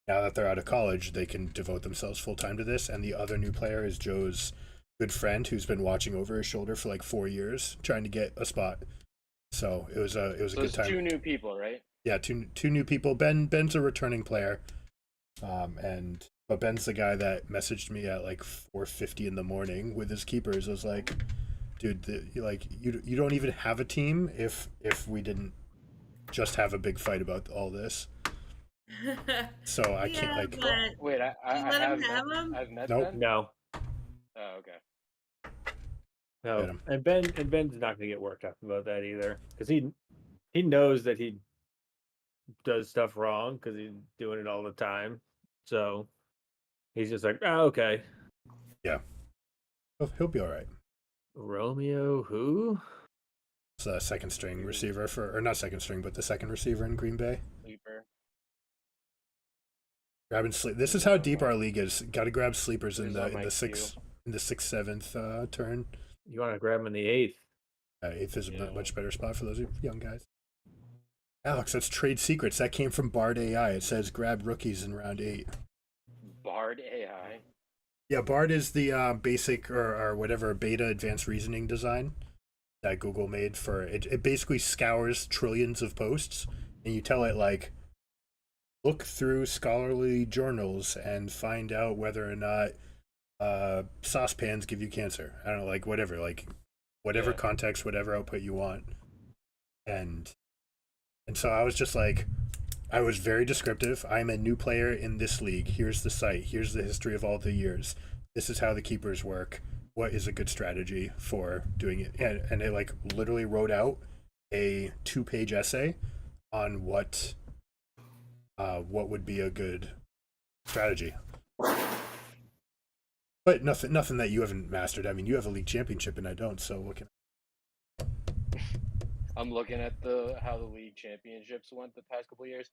now that they're out of college, they can devote themselves full time to this. And the other new player is Joe's good friend, who's been watching over his shoulder for like 4 years, trying to get a spot. So it was a
So
good
it's
time.
2 new people, right?
Yeah, two new people. Ben's a returning player, but Ben's the guy that messaged me at like 4:50 in the morning with his keepers. I was like, dude, you don't even have a team if we didn't just have a big fight about all this. So I
Yeah,
can't like.
but
Wait,
you
I
let him
have
have
met,
him?
I've met
Nope.
Ben.
No,
Oh, okay.
no,
Get him.
and Ben's not gonna get worked up about that either, because he knows that he does stuff wrong because he's doing it all the time. So he's just like, oh, okay.
He'll be all right.
Romeo, who?
It's a second string receiver or not second string, but the second receiver in Green Bay.
Sleeper.
Grabbing sleep. This is how deep our league is. Got to grab sleepers in
Who's
the
on my
sixth, seventh turn.
You want to grab him in the 8th?
8th is a
Yeah.
much better spot for those young guys. Alex, that's trade secrets. That came from Bard AI. It says grab rookies in round 8.
Bard AI.
Yeah, Bard is the basic or whatever beta advanced reasoning design that Google made for it. It basically scours trillions of posts, and you tell it like, look through scholarly journals and find out whether or not saucepans give you cancer. I don't know, like whatever
Yeah.
context, whatever output you want. And so I was just like, I was very descriptive. I'm a new player in this league. Here's the site. Here's the history of all the years. This is how the keepers work. What is a good strategy for doing it? And it like literally wrote out a 2-page essay on what would be a good strategy. But nothing that you haven't mastered. I mean, you have a league championship and I don't, so what can
I'm looking at how the league championships went the past couple of years.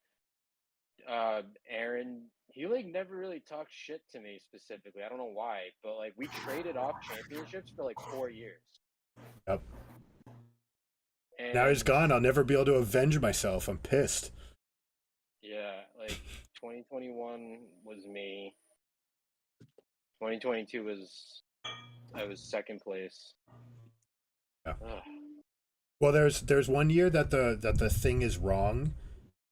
Aaron, he like never really talked shit to me specifically. I don't know why, but like we traded off championships for like 4 years.
Yep.
And
Now he's gone. I'll never be able to avenge myself. I'm pissed.
yeah, like 2021 was me. 2022 was I was second place.
Yeah.
Ugh.
Well, there's one year that the thing is wrong,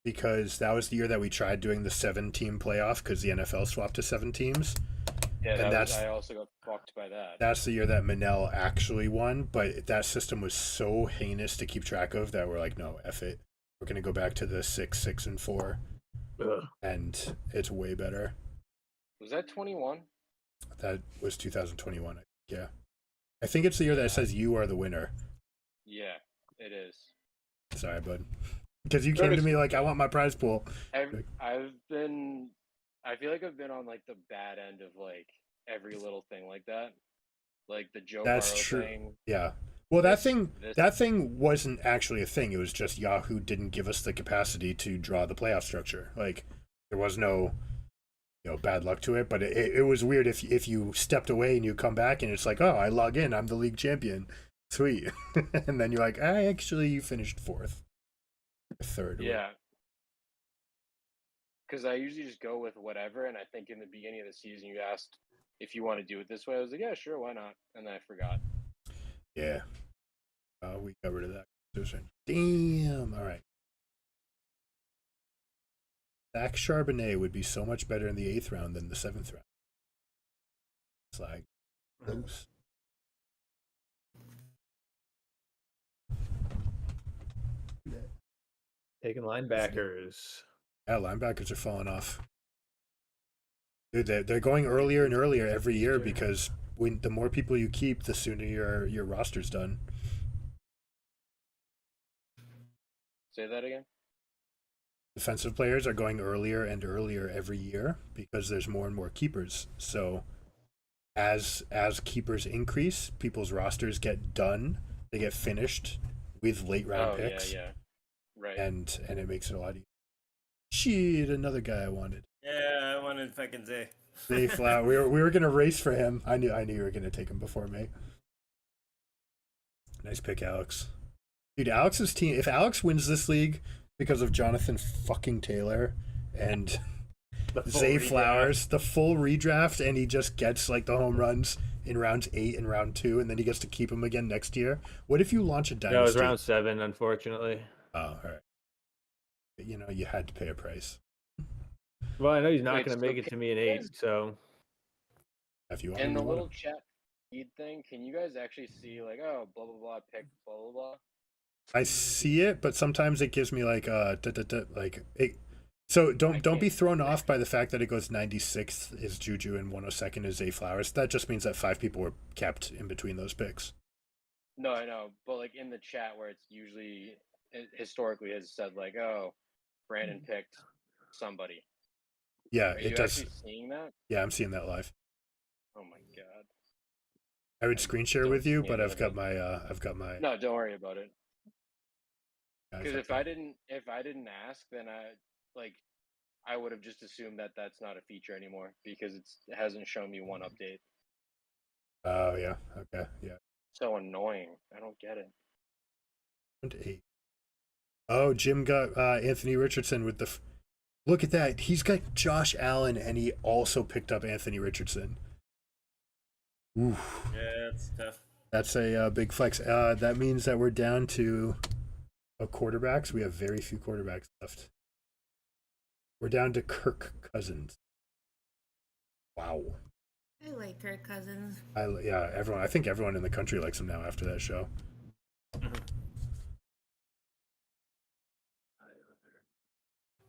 because that was the year that we tried doing the 7-team playoff because the NFL swapped to 7 teams.
Yeah,
And
I also got fucked by that.
That's the year that Manel actually won, but that system was so heinous to keep track of that we're like, no, F it. We're gonna go back to the 6, 6, and 4, and it's way better.
Was that 21?
That was 2021. Yeah, I think it's the year that says you are the winner.
Yeah, it is.
Sorry, bud. Because you came to me like, I want my prize pool.
I feel like I've been on like the bad end of like every little thing like that. Like the Joe
That's
Burrow
true.
thing.
Yeah. Well, that
this-
thing wasn't actually a thing. It was just Yahoo didn't give us the capacity to draw the playoff structure. Like, there was no, bad luck to it. But it was weird if you stepped away and you come back and it's like, oh, I log in, I'm the league champion, sweet. And then you're like, you finished 4th, 3rd.
Yeah. Because I usually just go with whatever, and I think in the beginning of the season you asked if you want to do it this way. I was like, yeah, sure, why not? And then I forgot.
Yeah. We got rid of that. Damn. All right. Zach Charbonnet would be so much better in the 8th round than the 7th round. It's like close.
Taking linebackers.
Yeah, linebackers are falling off. Dude, they're going earlier and earlier every year because the more people you keep, the sooner your roster's done.
Say that again?
Defensive players are going earlier and earlier every year because there's more and more keepers. So as keepers increase, people's rosters get done. They get finished with late round picks.
Yeah. Right.
And it makes it a lot easier. Shit, another guy I wanted.
Yeah, I wanted fucking Zay.
Zay Flower. We were gonna race for him. I knew you were gonna take him before me. Nice pick, Alex. Dude, Alex's team. If Alex wins this league because of Jonathan fucking Taylor and Zay Flowers, the full redraft, and he just gets like the home runs in rounds 8 and round 2, and then he gets to keep them again next year. What if you launch a dynasty?
No, it was round 7, unfortunately.
Oh, all right. You had to pay a price.
Well, I know he's not
Wait,
going to
so
make it to me in 8, so.
If you
In the
want
little chat feed thing, can you guys actually see like, oh, blah blah blah, pick blah blah blah?
I see it, but sometimes it gives me like So don't be thrown off by the fact that it goes 96th is Juju and 102nd is Zay Flowers. That just means that 5 people were kept in between those picks.
No, I know, but like in the chat where it's usually historically has said like, oh, Brandon picked somebody.
Yeah,
Are you
it does.
actually seeing that?
Yeah, I'm seeing that live.
Oh my god.
I would screen share
Don't
with you,
see
but
any
I've
of
got
it.
my.
No, don't worry about it.
guys
Because
up
if I didn't ask, then I would have just assumed that that's not a feature anymore because it hasn't shown me one update.
Oh yeah. Okay. Yeah.
So annoying. I don't get it.
Round 8. Oh, Jim got Anthony Richardson with the. Look at that. He's got Josh Allen, and he also picked up Anthony Richardson. Ooh.
Yeah, it's tough.
That's a big flex. That means that we're down to quarterbacks. We have very few quarterbacks left. We're down to Kirk Cousins. Wow.
I like Kirk Cousins.
Everyone. I think everyone in the country likes him now after that show.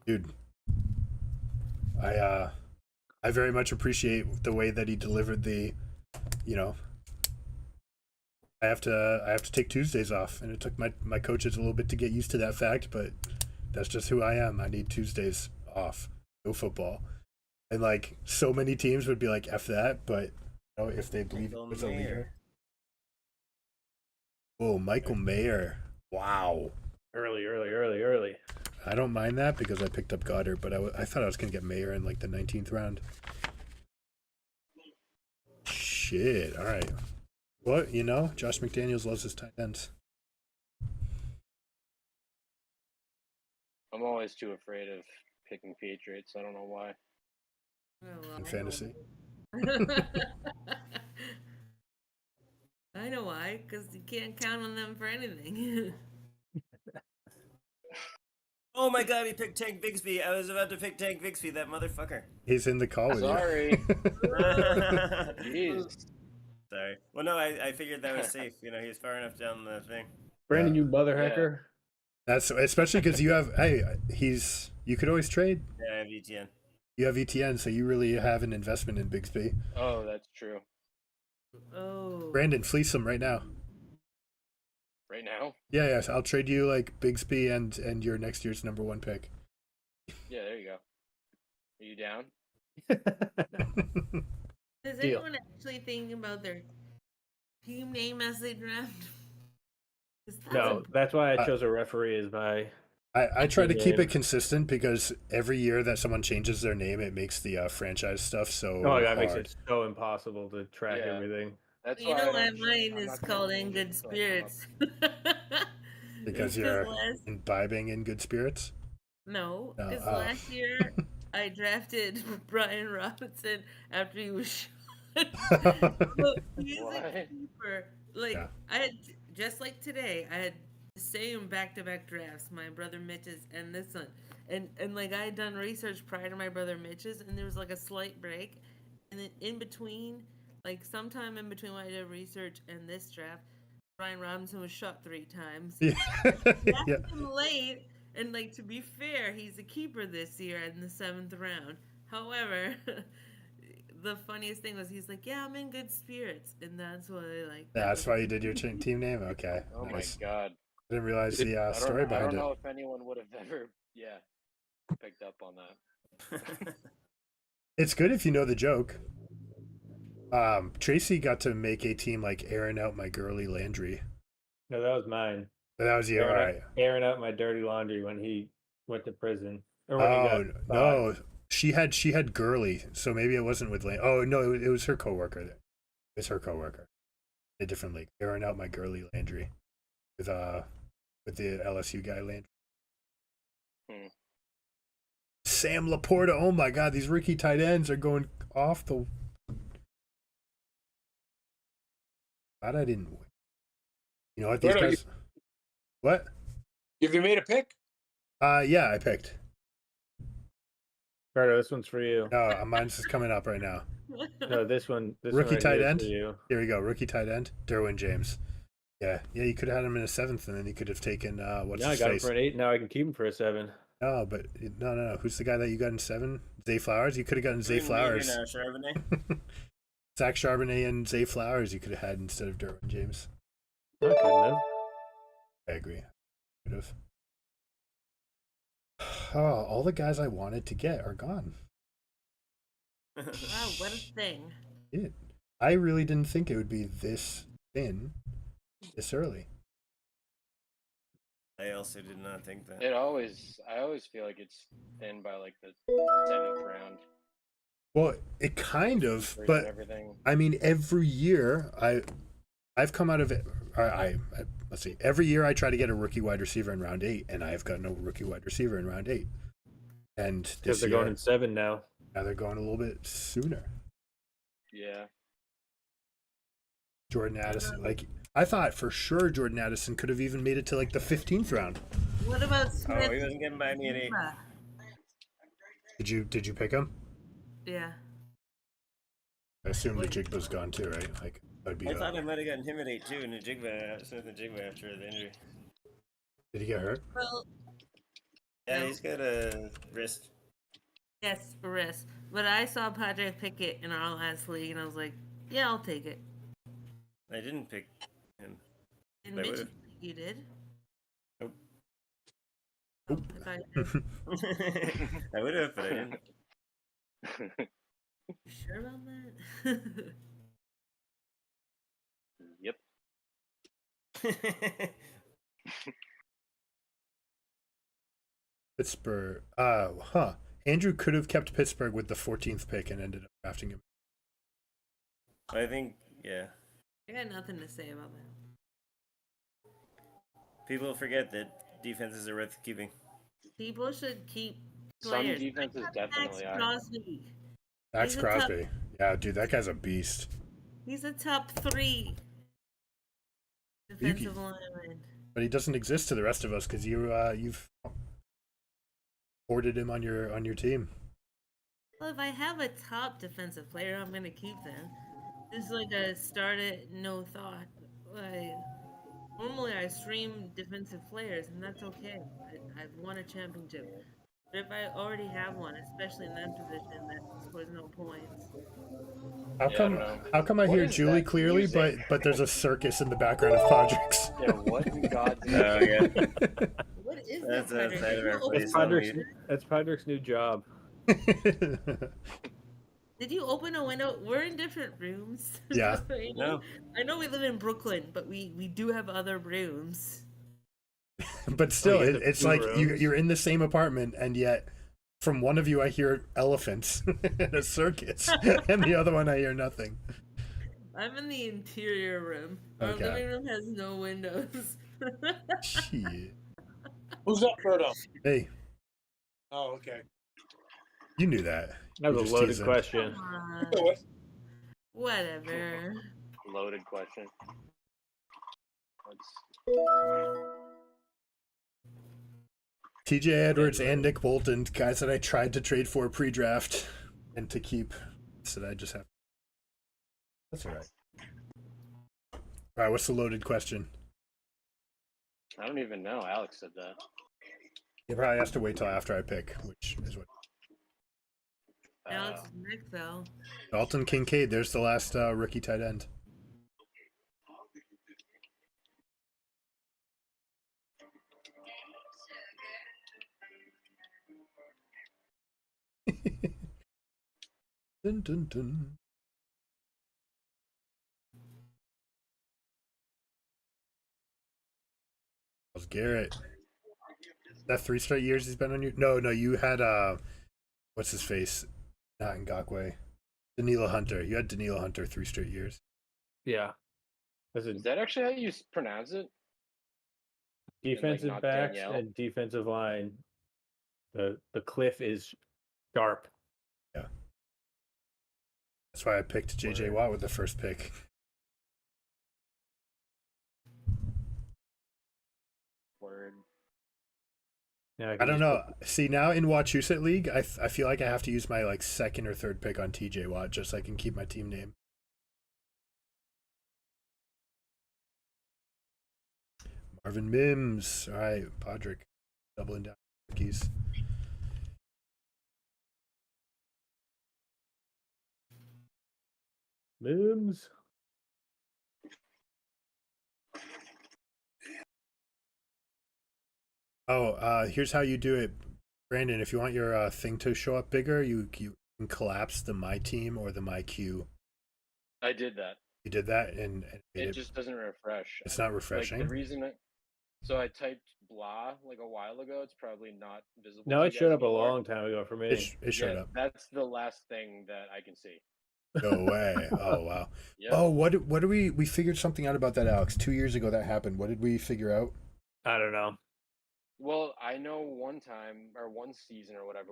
Dude, I very much appreciate the way that he delivered the, I have to take Tuesdays off, and it took my coaches a little bit to get used to that fact, but that's just who I am. I need Tuesdays off, no football, and like so many teams would be like F that, but if they believe it was a leader. Oh, Michael Mayer, Wow.
Early.
I don't mind that because I picked up Goddard, but I thought I was going to get Mayer in like the 19th round. Shit. All right. Well, you know, Josh McDaniels loves his tight ends.
I'm always too afraid of picking Patriots. I don't know why.
Oh, well,
In
I
fantasy.
know. I know why, because you can't count on them for anything.
Oh my god, he picked Tank Bigsby. I was about to pick Tank Bigsby, that motherfucker.
He's in the call with
Sorry.
you.
Jeez.
Sorry. Well, no, I figured that was safe. You know, he was far enough down the thing.
Brandon,
Yeah.
you mother
Yeah.
hecker.
That's especially because you have, hey, you could always trade.
Yeah, I have ETN.
You have ETN, so you really have an investment in Bigsby.
Oh, that's true.
Oh.
Brandon, fleece him right now.
Right now?
Yeah, yes, I'll trade you like Bigsby and your next year's number 1 pick.
Yeah, there you go. Are you down?
Is
Deal.
anyone actually thinking about their team name as they draft? 'Cause that's
No,
a-
that's why I chose a referee as my.
I try to keep
Name.
it consistent because every year that someone changes their name, it makes the franchise stuff so
Oh, that makes
hard.
it so impossible to track
Yeah.
everything.
That's
you
why
know
I
why
don't
mine
I'm
is
not gonna
called
change
In
it
Good
until I come up.
Spirits.
Because
It's
you're
last
imbibing in good spirits.
no,
No,
because
oh.
last year I drafted Brian Robinson after he was shot. Look, he's a
What?
keeper. Like
Yeah.
I had just like today, I had the same back-to-back drafts. My brother Mitch's and this one, and like I had done research prior to my brother Mitch's, and there was like a slight break, and then in between, like sometime in between when I did research and this draft, Brian Robinson was shot 3 times.
Yeah.
Drafted
Yeah.
him late, and like to be fair, he's a keeper this year in the 7th round. However, the funniest thing was he's like, "Yeah, I'm in good spirits," and that's why like.
That's why you did your team name? Okay.
Oh
Nice.
my god.
I didn't realize the
I
story
don't
behind it.
know if anyone would have ever picked up on that.
It's good if you know the joke. Tracy got to make a team like airing out my girly Landry.
No, that was mine.
But that was you, all right.
Airing out my dirty laundry when he went to prison. Or when he
Oh
got
no, she had girly, so maybe it wasn't with Land. Oh no, it was her coworker. It's her coworker, a different league. Airing out my girly Landry with the LSU guy Landry.
Hmm.
Sam Laporta. Oh my God, these rookie tight ends are going off the. Glad I didn't win. You know what these
Where are
guys? What?
Have you made a pick?
Yeah, I picked.
Carter, this one's for you.
No, mine's just coming up right now.
No, this one. This
Rookie
one right
tight
here is
end?
for you.
Here we go. Rookie tight end, Derwin James. Yeah, you could have had him in a 7th, and then you could have taken what's
Now I
his
got him
face?
for an 8. Now I can keep him for a 7.
No, but no. Who's the guy that you got in 7? Zay Flowers. You could have gotten Zay Flowers.
Charbonnet.
Zach Charbonnet and Zay Flowers. You could have had instead of Derwin James.
I couldn't have.
I agree. Could have. Oh, all the guys I wanted to get are gone.
Wow, what a thing!
I really didn't think it would be this thin, this early.
I also did not think that.
I always feel like it's thin by like the 7th round.
Well, it kind of,
Break
but
and everything.
I mean, every year I've come out of it. Let's see. Every year I try to get a rookie wide receiver in round 8, and I've got no rookie wide receiver in round 8. And
Because
this
they're
year,
going in 7 now.
now they're going a little bit sooner.
Yeah.
Jordan Addison, like I thought for sure Jordan Addison could have even made it to like the 15th round.
What about
Oh,
Smith?
he wasn't getting by me at 8.
Did you pick him?
Yeah.
I assume the Jigba's gone too, right? Like that'd be.
I thought I might have gotten him at 8 too, and Smith and Jigba after the injury.
Did he get hurt?
Well,
Yeah,
No.
he's got a wrist.
yes, risk. But I saw Patrick Pickett in our last league, and I was like, yeah, I'll take it.
I didn't pick him.
And
I
Mitch,
would've.
you did?
Nope.
Oh, I thought you did.
I would have, but I didn't.
You sure about that?
Yep.
Pittsburgh. Andrew could have kept Pittsburgh with the 14th pick and ended up drafting him.
I think, yeah.
I got nothing to say about that.
People forget that defenses are worth keeping.
People should keep
Some
players.
defenses
Max
definitely are.
Crosby.
Max
He's a top-
Crosby. Yeah, dude, that guy's a beast.
He's a top 3 defensive lineman.
But he doesn't exist to the rest of us because you've hoarded him on your team.
Well, if I have a top defensive player, I'm gonna keep them. This is like a start it, no thought. Like normally I stream defensive players, and that's okay. I've won a championship. But if I already have one, especially in that position that scores no points,
How
Yeah, I
come?
don't know.
How come I
What
hear
is
Julie
that
clearly,
music?
but there's a circus in the background of Podrick's?
Yeah, what in God's
Oh,
name?
yeah.
what is
That's
that?
outside
Patrick?
of our
Did you
place.
open-
That's Podrick's new job.
Did you open a window? We're in different rooms.
Yeah.
No.
I know we live in Brooklyn, but we do have other rooms.
But still,
you have
it's
two
like
rooms?
you're in the same apartment, and yet from one of you I hear elephants and a circus, and the other one I hear nothing.
I'm in the interior room. Our
Okay.
living room has no windows.
Shit.
Who's up, Frodo?
Hey,
Oh, okay.
you knew that.
That
You're
was a
just
loaded
teasing.
question.
Come on.
So what?
Whatever.
Loaded question.
TJ Edwards and Nick Bolton, guys that I tried to trade for pre-draft and to keep, said I just have. That's all right. All right, what's the loaded question?
I don't even know. Alex said that.
You probably has to wait till after I pick, which is what.
Alex is next, though.
Dalton Kincaid, there's the last rookie tight end. Dun, dun, dun. Myles Garrett. That 3 straight years he's been on you? No, you had what's his face? Not Ngakwe. Danilo Hunter. You had Danilo Hunter 3 straight years.
Yeah. That's a
Is that actually how you pronounce it?
defensive
not
backs
Danielle?
and defensive line. The cliff is sharp.
That's why I picked JJ Watt with the first pick.
Word.
Yeah,
I don't know. See, now in Wachusett League, I feel like I have to use my like second or third pick on TJ Watt just so I can keep my team name. Marvin Mims. All right, Podrick. Doubling down rookies.
Mims.
Oh, here's how you do it, Brandon. If you want your thing to show up bigger, you can collapse the my team or the my queue.
I did that.
You did that, and
It just doesn't refresh.
it's not
Like
refreshing.
the reason so I typed blah like a while ago. It's probably not visible.
No,
to
it
you
showed
guys
up a
anymore.
long time ago for me.
It showed
Yeah,
up.
That's the last thing that I can see.
No way. Oh wow.
Yep.
Oh, what do we figured something out about that, Alex? 2 years ago that happened. What did we figure out?
I don't know.
Well, I know one time or one season or whatever,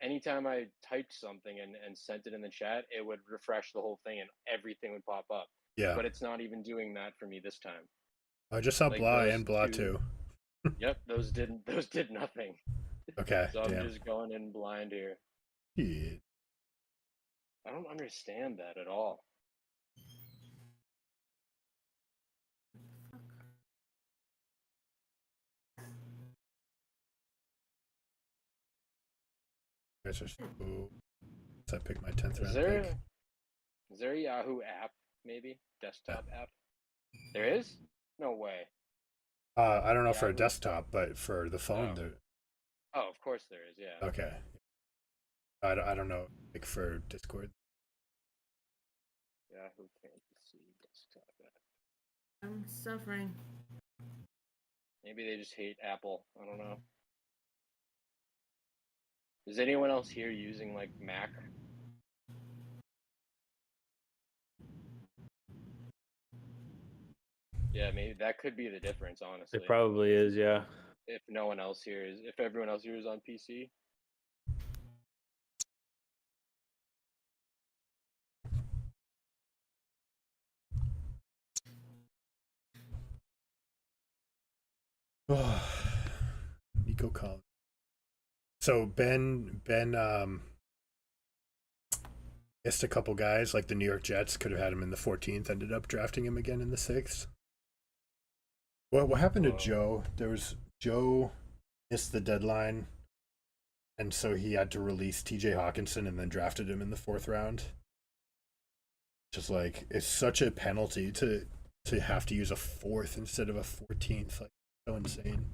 anytime I typed something and sent it in the chat, it would refresh the whole thing and everything would pop up.
Yeah.
But it's not even doing that for me this time.
I just saw
like
blah
those
and blah
two-
too.
Yep, those did nothing.
Okay.
So I'm
Damn.
just going in blind here.
Shit.
I don't understand that at all.
Guys are so... So I picked my 10th
Is
round
there
pick.
is there a Yahoo app maybe? Desktop app? There is? No way.
I don't know for a
Yahoo.
desktop, but for the phone,
Oh.
there.
Oh, of course there is, yeah.
Okay. I don't know. Like for Discord.
Yahoo Fantasy desktop app.
I'm suffering.
Maybe they just hate Apple. I don't know. Is anyone else here using like Mac? Yeah, maybe that could be the difference, honestly.
It probably is, yeah.
If no one else here is, if everyone else here is on PC.
Nico Collins. So Ben missed a couple guys, like the New York Jets could have had him in the 14th, ended up drafting him again in the 6th. What happened to Joe? Joe missed the deadline, and so he had to release TJ Hawkinson and then drafted him in the 4th round. Just like, it's such a penalty to have to use a 4th instead of a 14th. Like, so insane.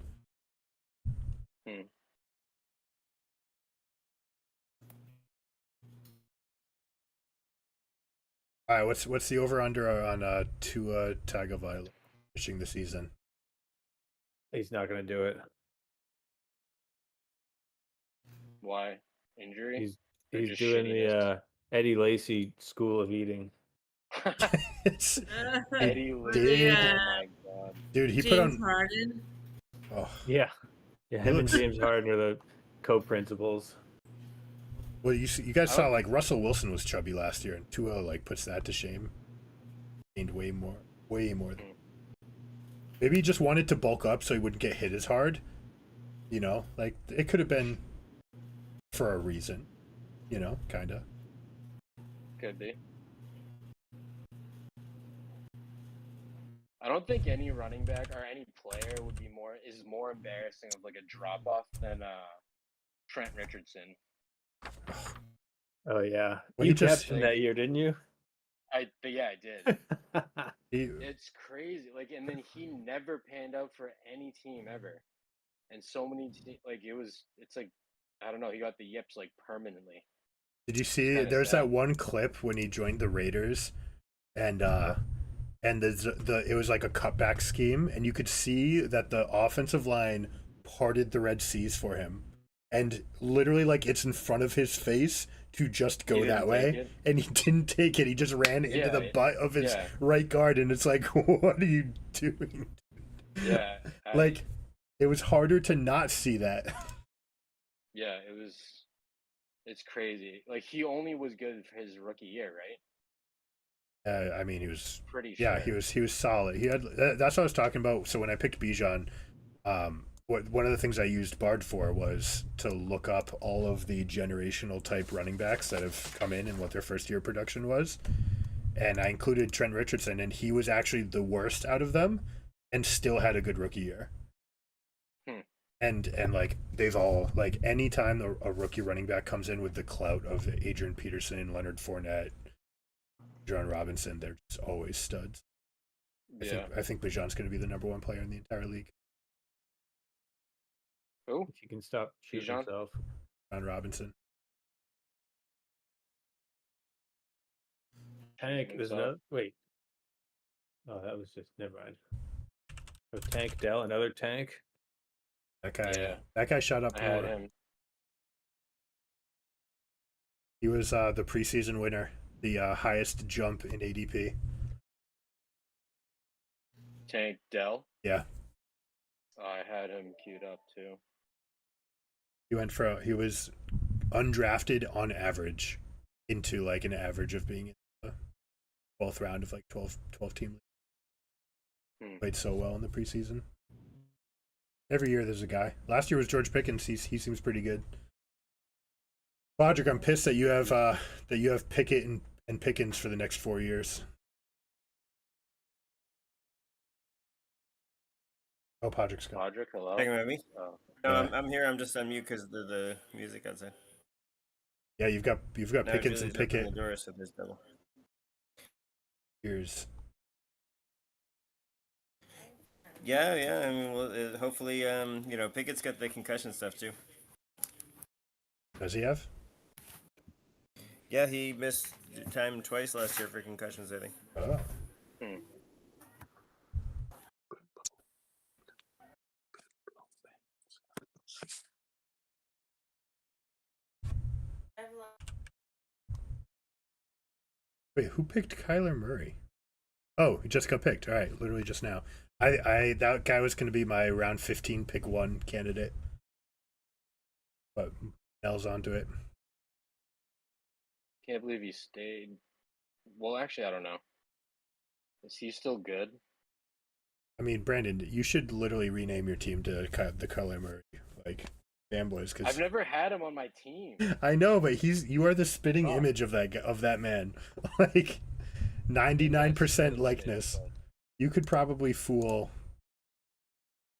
All right, what's the over under on Tua Tagovailoa finishing the season?
He's not going to do it.
Why? Injury?
He's
just
doing the
shittiness?
Eddie Lacy school of eating.
Eddie
did.
Lee.
Yeah.
Oh my god.
Dude, he
James
put on.
Harden.
Oh,
Yeah, him and James Harden are the co-principals.
well, you guys saw like Russell Wilson was chubby last year, and Tua like puts that to shame. Gained way more than. Maybe he just wanted to bulk up so he wouldn't get hit as hard. You know, like it could have been for a reason. You know, kinda.
Could be. I don't think any running back or any player is more embarrassing of like a drop off than Trent Richardson.
Oh yeah,
Well,
you
he just-
kept him that year, didn't you?
I did.
He,
It's crazy. Like, and then he never panned out for any team ever. And so many like it's like I don't know. He got the yips like permanently.
did you see?
kinda
There's
sad.
that one clip when he joined the Raiders, and the it was like a cutback scheme, and you could see that the offensive line parted the Red Seas for him, and literally like it's in front of his face to just go
didn't
that
take
way,
it?
and he didn't take it. He just ran into
Yeah,
the butt of his
yeah.
right guard, and it's like, what are you doing?
Yeah.
Like, it was harder to not see that.
Yeah, it's crazy. Like he only was good for his rookie year, right?
I mean, he was
Pretty sure.
yeah, he was solid. He had that's what I was talking about. So when I picked Bijan, one of the things I used Bard for was to look up all of the generational type running backs that have come in and what their first year production was, and I included Trent Richardson, and he was actually the worst out of them, and still had a good rookie year. And like they've all like anytime a rookie running back comes in with the clout of Adrian Peterson, Leonard Fournette, John Robinson, they're just always studs.
Yeah.
I think Bijan's going to be the number 1 player in the entire league.
Who?
If you can stop shooting
Bijan?
himself.
John Robinson.
Tank,
Think
there's
so.
another. Wait. Oh, that was just never mind. Oh, Tank Dell, another tank.
Yeah.
That guy shot up
I had
more.
him.
He was the preseason winner, the highest jump in ADP.
Tank Dell.
Yeah,
I had him queued up too.
he was undrafted on average into like an average of being in the 12th round of like 12 team league. Played so well in the preseason. Every year there's a guy. Last year was George Pickens. He seems pretty good. Podrick, I'm pissed that you have Pickett and Pickens for the next 4 years. Oh, Podrick's gone.
Podrick, hello.
Talking about me?
Oh.
No,
Yeah.
I'm here. I'm just on mute because of the music outside.
Yeah, you've got
No,
Pickens
Julie's
and
opened
Pickett.
the door, so there's double.
Years.
Yeah. I mean, well, hopefully, Pickett's got the concussion stuff too.
Does he have?
Yeah, he missed time twice last year for concussions, I think.
Oh. Wait, who picked Kyler Murray? Oh, he just got picked. All right, literally just now. I that guy was going to be my round 15 pick 1 candidate, but Nell's onto it.
Can't believe he stayed. Well, actually, I don't know. Is he still good?
I mean, Brandon, you should literally rename your team to the Kyler Murray, like Fanboys, because
I've never had him on my team.
I know, but you are the spitting
Oh.
image of that man, like 99% likeness. You could probably fool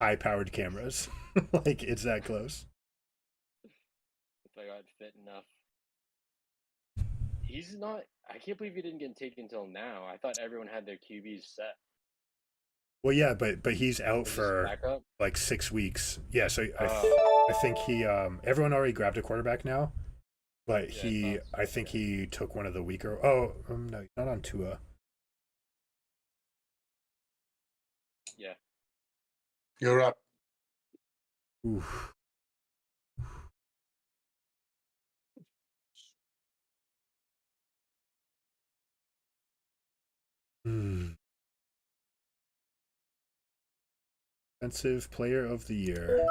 high-powered cameras, like it's that close.
If I got fit enough. He's not. I can't believe he didn't get taken until now. I thought everyone had their QBs set.
Well, yeah, but he's out
Is this
for
backup?
like 6 weeks. Yeah, so
Oh.
I think he everyone already grabbed a quarterback now, but
Yeah,
I think he took one of the weaker. Oh, no, he's not on Tua.
Yeah.
You're up.
Oof. Hmm. Defensive Player of the Year.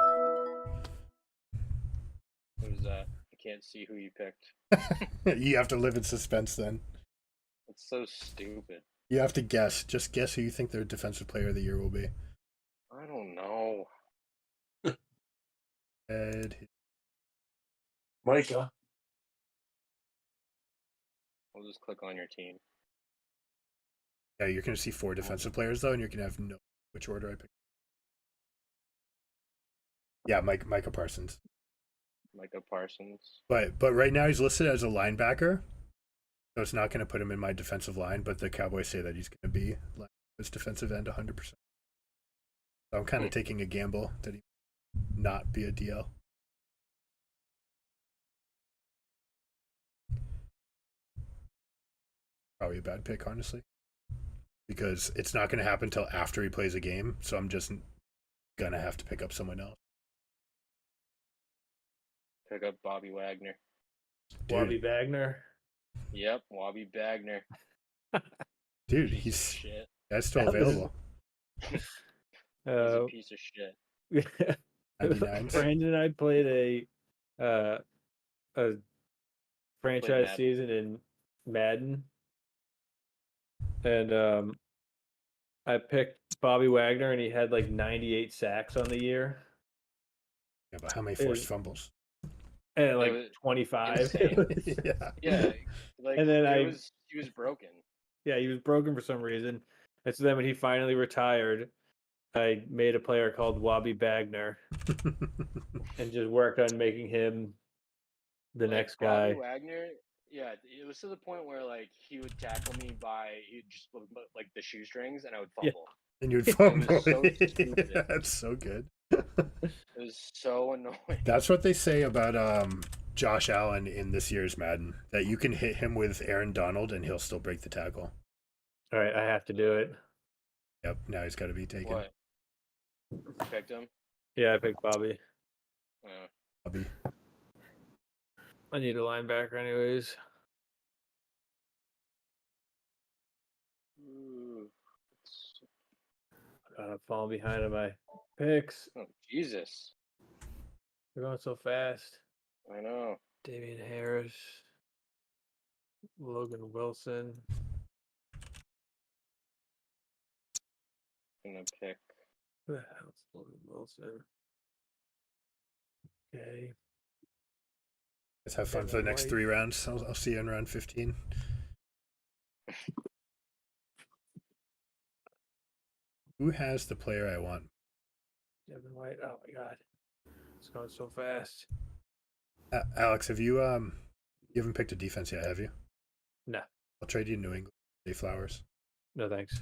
What is that? I can't see who you picked.
You have to live in suspense then.
It's so stupid.
You have to guess. Just guess who you think their Defensive Player of the Year will be.
I don't know.
Ed.
Micah.
I'll just click on your team.
Yeah, you're going to see 4 defensive players, though, and you're going to have no which order I picked. Yeah, Micah Parsons.
Micah Parsons.
But right now he's listed as a linebacker, so it's not going to put him in my defensive line, but the Cowboys say that he's going to be his defensive end 100%. So I'm kind of taking a gamble that he not be a DL. Probably a bad pick, honestly, because it's not going to happen until after he plays a game, so I'm just going to have to pick up someone else.
Pick up Bobby Wagner.
Bobby Wagner.
Yep, Wobby Bagner.
Dude,
Piece of
he's
shit.
that's still
That was-
available.
He's a piece of shit.
99s.
Brandon and I played a franchise
Madden.
season in Madden, and I picked Bobby Wagner, and he had like 98 sacks on the year,
Yeah, but how many forced fumbles?
and like
was
25.
insane.
Yeah.
Yeah, like
And then
he was broken.
Yeah, he was broken for some reason. And so then when he finally retired, I made a player called Wobby Bagner and just worked on making him the
Like,
next guy.
Bobby Wagner, yeah, it was to the point where like he would tackle me by he'd just like the shoestrings, and I would
Yeah.
fumble.
And you'd
It
fumble.
was so stupid.
That's so good.
It was so annoying.
That's what they say about Josh Allen in this year's Madden, that you can hit him with Aaron Donald and he'll still break the tackle.
All right, I have to do it.
Yep, now he's got to be taken.
What? You picked him?
Yeah, I picked Bobby.
Bobby.
I need a linebacker anyways.
Ooh.
I'm falling behind on my picks.
Oh, Jesus.
They're going so fast.
I know.
Damian Harris. Logan Wilson.
I'm gonna pick.
Who the hell's Logan Wilson? Okay.
Let's have fun
Kevin
for the next
White.
3 rounds. I'll see you in round 15. Who has the player I want?
Devin White. Oh my god. It's going so fast.
Alex, have you haven't picked a defense yet, have you?
No.
I'll trade you New England. Day Flowers.
No thanks.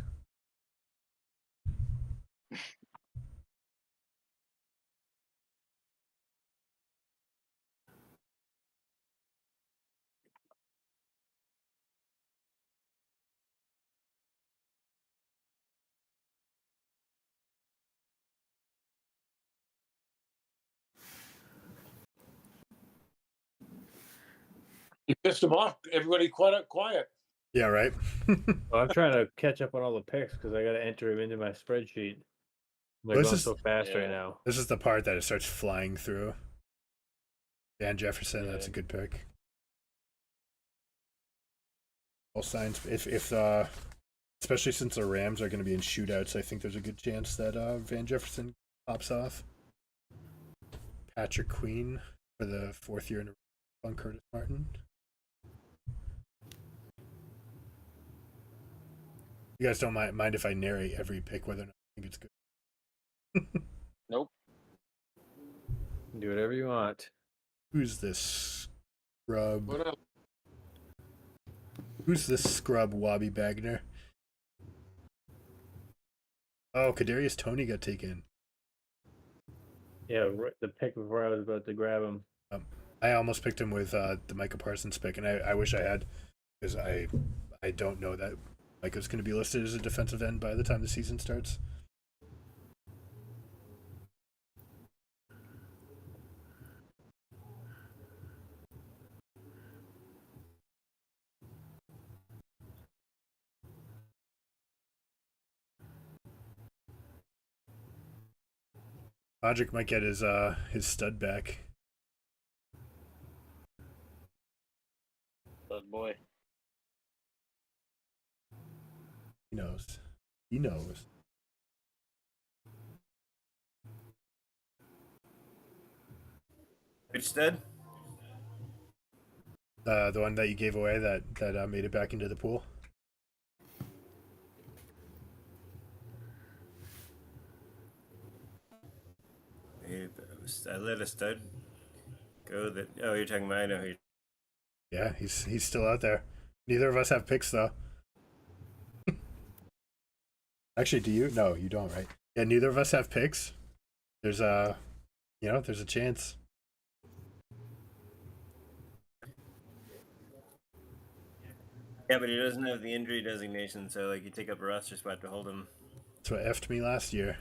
You pissed him off. Everybody quiet.
Yeah, right.
Well, I'm trying to catch up on all the picks because I got to enter him into my spreadsheet. They're
This
going
is-
so fast right
Yeah.
now.
This is the part that it starts flying through. Van Jefferson, that's a
Yeah.
good pick. All signs, if especially since the Rams are going to be in shootouts, I think there's a good chance that Van Jefferson pops off. Patrick Queen for the 4th year in a row on Curtis Martin. You guys don't mind if I narrate every pick whether or not I think it's good.
Nope.
Do whatever you want.
Who's this scrub?
What else?
Who's this scrub Wobby Bagner? Oh, Kadarius Toney got taken.
Yeah, the pick before I was about to grab him.
I almost picked him with the Micah Parsons pick, and I wish I had, because I don't know that Micah's going to be listed as a defensive end by the time the season starts. Logic might get his stud back.
Good boy.
He knows. He knows.
Which stud?
The one that you gave away that made it back into the pool.
I let a stud go that. Oh, you're talking about. I know who you're.
Yeah, he's still out there. Neither of us have picks though. Actually, do you? No, you don't, right? Yeah, neither of us have picks. There's there's a chance.
Yeah, but he doesn't have the injury designation, so like you take up a roster spot to hold him.
That's what effed me last year.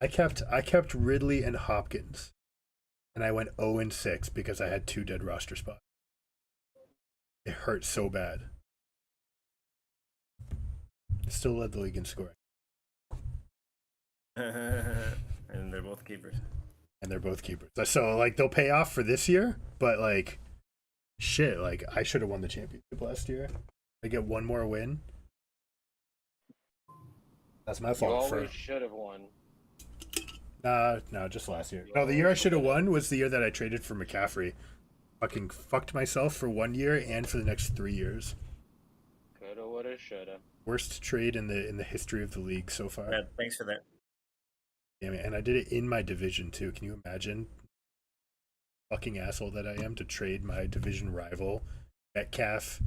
I kept Ridley and Hopkins, and I went 0-6 because I had 2 dead roster spots. It hurt so bad. Still led the league in scoring,
And they're both keepers.
and they're both keepers. So like they'll pay off for this year, but like, shit, like I should have won the championship last year. I get one more win. That's my
You
fault.
always should have won.
No, just last year. No, the year I should have won was the year that I traded for McCaffrey. Fucking fucked myself for 1 year and for the next 3 years.
Coulda, woulda, shoulda.
Worst trade in the history of the league so far.
Yeah, thanks for that.
Damn it. And I did it in my division too. Can you imagine? Fucking asshole that I am to trade my division rival, Metcalf,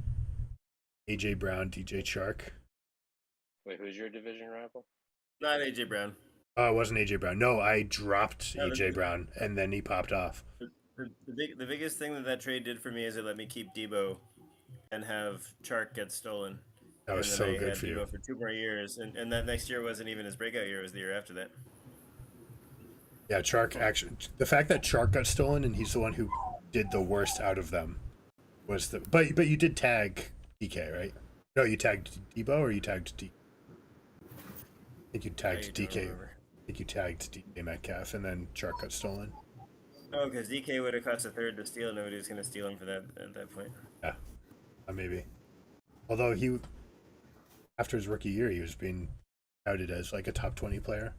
AJ Brown, DJ Chark.
Wait, who's your division rival?
Not AJ Brown.
Oh, it wasn't AJ Brown. No, I dropped
No,
AJ Brown and then he popped off.
The biggest thing that trade did for me is it let me keep Debo and have Chark get stolen.
That was
and
so
then I
good
had
for
Debo
you.
for 2 more years, and that next year wasn't even his breakout year; it was the year after that.
Yeah, Chark actually. The fact that Chark got stolen and he's the one who did the worst out of them was the. But you did tag DK, right? No, you tagged Debo or you tagged D. I think you tagged
I don't
DK.
remember.
I think you tagged DK Metcalf and then Chark got stolen.
Oh, because DK would have cost a third to steal. Nobody was going to steal him for that at that point.
Yeah, maybe. Although he, after his rookie year, he was being touted as like a top 20 player.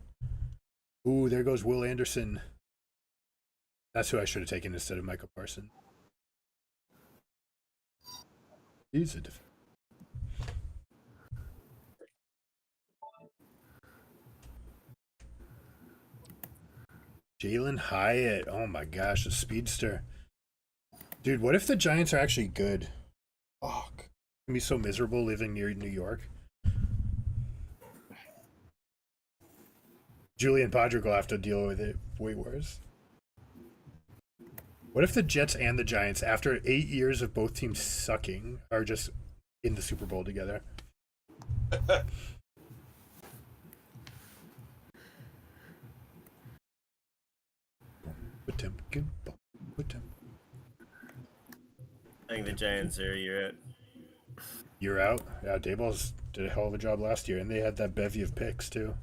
Ooh, there goes Will Anderson. That's who I should have taken instead of Michael Parsons. He's a Jalen Hyatt. Oh my gosh, a speedster. Dude, what if the Giants are actually good? Fuck. It's gonna be so miserable living near New York. Julian Podrick will have to deal with it way worse. What if the Jets and the Giants, after 8 years of both teams sucking, are just in the Super Bowl together?
I think the Giants are you're out.
You're out. Yeah, Dayball's did a hell of a job last year, and they had that bevy of picks too.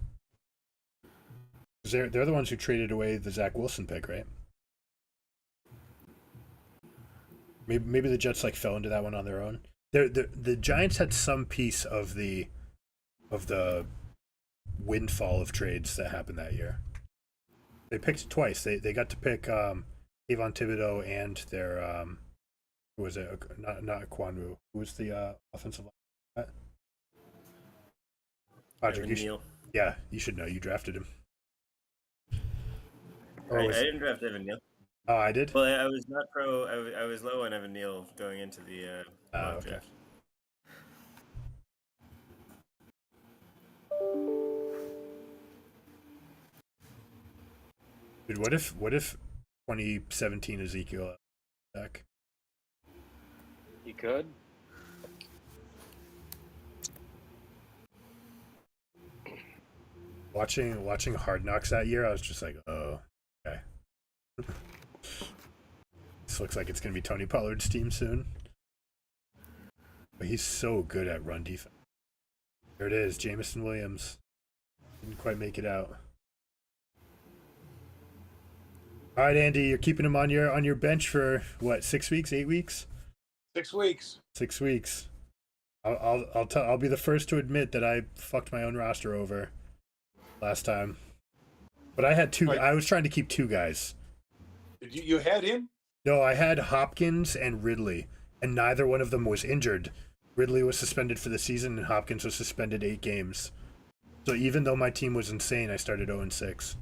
'Cause they're the ones who traded away the Zach Wilson pick, right? Maybe the Jets like fell into that one on their own. The Giants had some piece of the windfall of trades that happened that year. They picked twice. They got to pick Avon Thibodeau and their who was it? Not Kwanwu. Who was the offensive line? Patrick,
Evan Neal.
yeah, you should know. You drafted him.
I didn't draft Evan Neal.
Oh, I did.
Well, I was not pro. I was low on Evan Neal going into the mock
Okay.
draft.
Dude, what if 2017 Ezekiel back?
You could.
Watching Hard Knocks that year, I was just like, oh, okay. This looks like it's gonna be Tony Pollard's team soon. But he's so good at run defense. There it is, Jamison Williams. Didn't quite make it out. All right, Andy, you're keeping him on your bench for what? 6 weeks, 8 weeks?
6 weeks.
6 weeks. I'll be the first to admit that I fucked my own roster over last time. But I had two.
Right.
I was trying to keep two guys.
Did you had him?
No, I had Hopkins and Ridley, and neither one of them was injured. Ridley was suspended for the season, and Hopkins was suspended 8 games. So even though my team was insane, I started 0-6.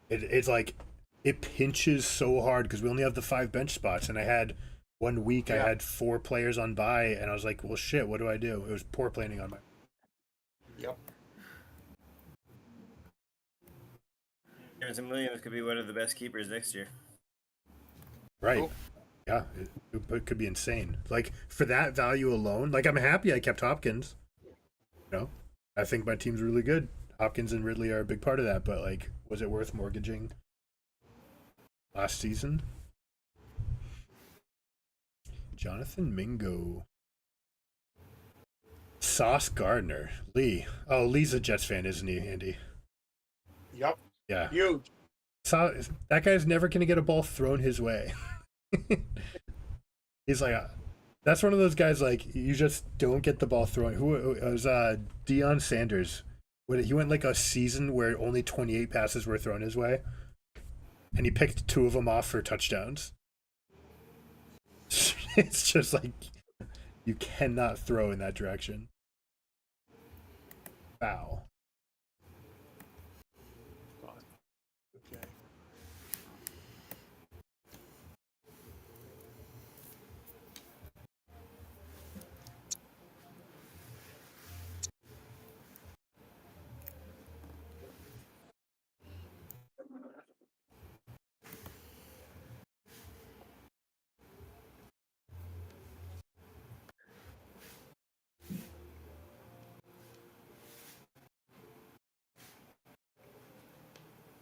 It's like it pinches so hard because we only have the 5 bench spots, and I had 1 week I had 4 players on bye, and I was like, well, shit, what do I do? It was poor planning on my.
Yep.
Jamison Williams could be one of the best keepers next year.
Right.
Cool.
Yeah, it could be insane. Like, for that value alone, like, I'm happy I kept Hopkins. You know, I think my team's really good. Hopkins and Ridley are a big part of that, but, like, was it worth mortgaging last season? Jonathan Mingo. Sauce Gardner. Lee. Oh, Lee's a Jets fan, isn't he, Andy?
Yep.
Yeah.
Huge.
That guy's never going to get a ball thrown his way. He's like, that's one of those guys, like, you just don't get the ball thrown. Who it was Deion Sanders. He went like a season where only 28 passes were thrown his way, and he picked 2 of them off for touchdowns. It's just like, you cannot throw in that direction. Foul.
Okay.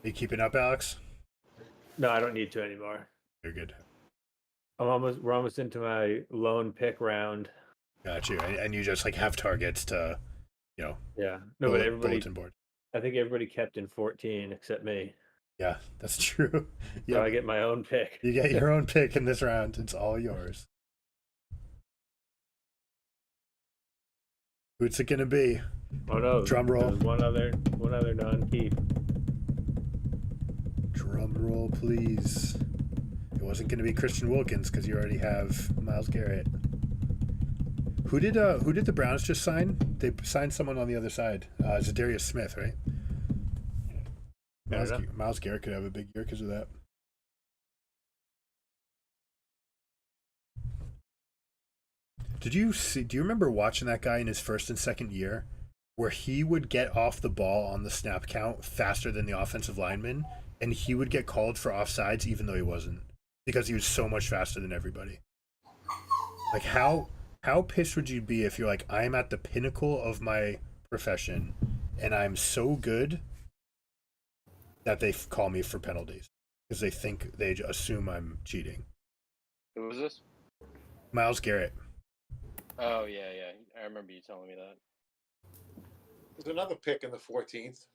Are you keeping up, Alex?
No, I don't need to anymore.
You're good.
We're almost into my lone pick round.
Got you. And you just like have targets to, you know,
Yeah. No, but everybody,
bulletin board.
I think everybody kept in 14 except me.
Yeah, that's true.
So
Yeah,
I get my own pick.
you get your own pick in this round. It's all yours. Who's it gonna be?
Oh no!
Drum roll.
There's one other non-keep.
Drum roll, please. It wasn't gonna be Christian Wilkins because you already have Myles Garrett. Who did the Browns just sign? They signed someone on the other side. Zadarius Smith, right?
I don't know.
Myles Garrett could have a big year because of that. Do you remember watching that guy in his first and second year where he would get off the ball on the snap count faster than the offensive lineman, and he would get called for offsides even though he wasn't, because he was so much faster than everybody? Like, how pissed would you be if you're like, I'm at the pinnacle of my profession and I'm so good that they call me for penalties because they assume I'm cheating?
Who was this?
Miles Garrett.
Oh yeah, yeah. I remember you telling me that.
There's another pick in the 14th.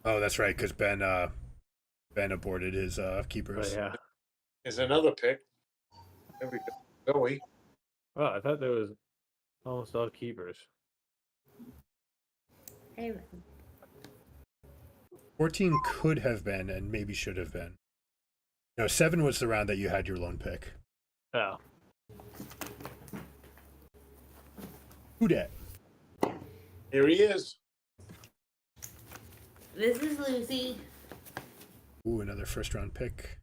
Oh, that's right, because Ben aborted his keepers.
Oh, yeah.
There's another pick. There we go. Zoe.
Oh, I thought there was almost all keepers.
Hey,
14 could have been and maybe should have been. No, 7 was the round that you had your lone pick.
Oh.
Who dat?
Here he is.
this is Lucy.
Ooh, another first round pick.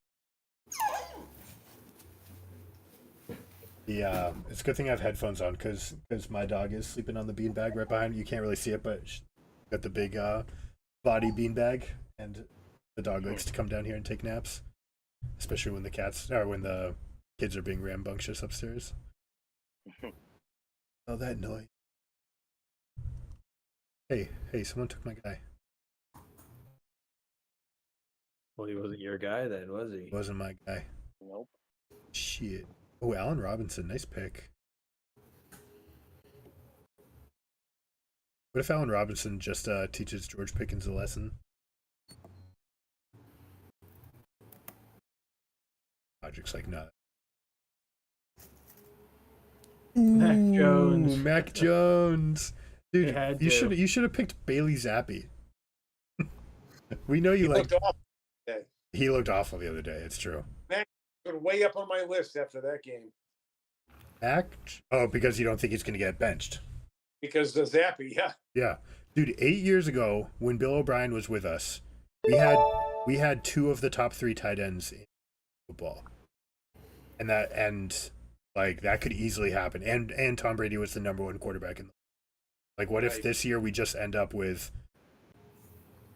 Yeah, it's a good thing I have headphones on because my dog is sleeping on the beanbag right behind me. You can't really see it, but she's got the big body beanbag, and the dog likes to come down here and take naps, especially when when the kids are being rambunctious upstairs. Oh, that noise. Hey, someone took my guy.
Well, he wasn't your guy then, was he?
Wasn't my guy.
Nope.
Shit. Oh, Allen Robinson, nice pick. What if Allen Robinson just teaches George Pickens a lesson? Logic's like, no.
Mac Jones.
Mac Jones. Dude,
had
you
to.
should have picked Bailey Zappi. We know you
He
like.
looked off today.
He looked awful the other day. It's true.
Been way up on my list after that game
Mac? Oh, because you don't think he's going to get benched.
because the Zappy, yeah.
Yeah, dude. 8 years ago, when Bill O'Brien was with us, we had 2 of the top 3 tight ends in football, and that could easily happen. And Tom Brady was the #1 quarterback in. Like, what if
Right.
this year we just end up with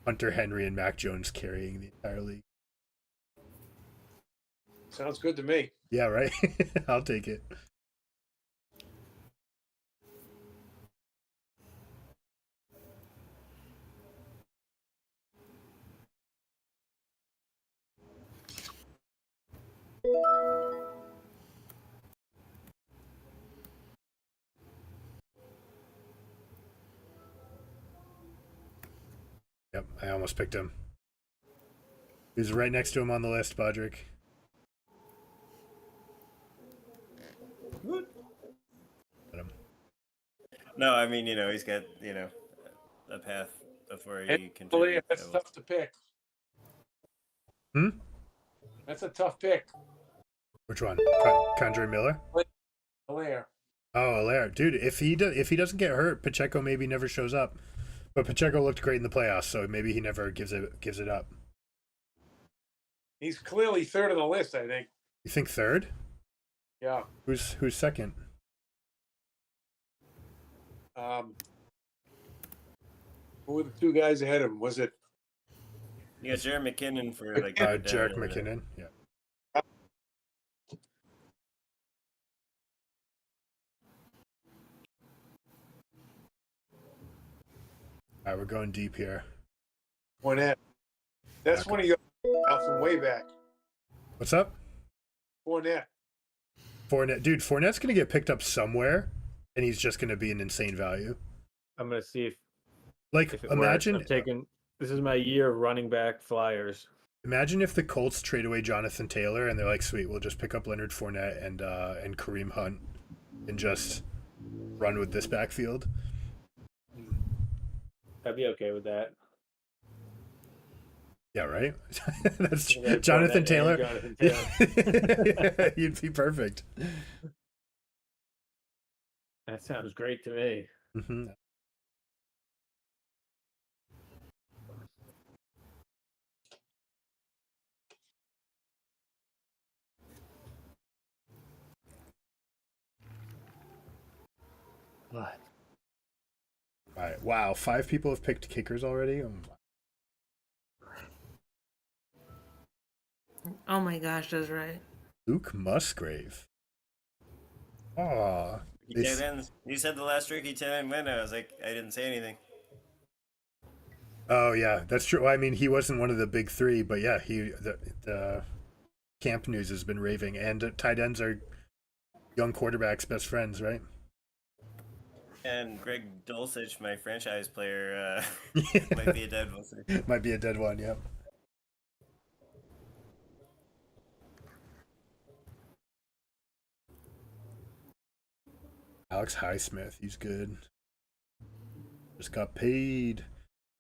Hunter Henry and Mac Jones carrying the entire league?
Sounds good to me.
Yeah, right. I'll take it. Yep, I almost picked him. He was right next to him on the list, Bodrick. Got him.
No, I mean, he's got, a path before he
And
can.
that's tough to pick.
Hmm?
That's a tough pick.
Which one? Condre Miller?
Hilaire.
Oh, Allaire. Dude, if he doesn't get hurt, Pacheco maybe never shows up. But Pacheco looked great in the playoffs, so maybe he never gives it up.
He's clearly third on the list, I think.
You think third?
Yeah.
Who's second?
Who were the 2 guys ahead of him? Was it
You got Jared McKinnon for like.
Jarek
down,
McKinnon. Yeah. All right, we're going deep here.
Fournette? That's
Okay.
one of your out from way back.
What's up?
Fournette.
Fournette. Dude, Fournette's going to get picked up somewhere, and he's just going to be an insane value.
I'm gonna see if
Like,
it
imagine
works. I'm taking. This is my year of running back flyers.
Imagine if the Colts trade away Jonathan Taylor and they're like, sweet, we'll just pick up Leonard Fournette and Kareem Hunt and just run with this backfield.
I'd be okay with that.
Yeah, right? That's
Yeah,
Jonathan
Fournette
Taylor.
and Jonathan Taylor.
Yeah, you'd be perfect.
That sounds great to me.
Mm-hmm.
What?
All right. Wow. 5 people have picked kickers already.
Oh my gosh, that's right.
Luke Musgrave. Aw.
He said the last rookie tight end win. I was like, I didn't say anything.
Oh yeah, that's true. I mean, he wasn't one of the big 3, but yeah, the camp news has been raving, and tight ends are young quarterback's best friends, right?
And Greg Dulcich, my franchise player, might be a dead one.
Might be a dead one, yep. Alex Highsmith, he's good. Just got paid.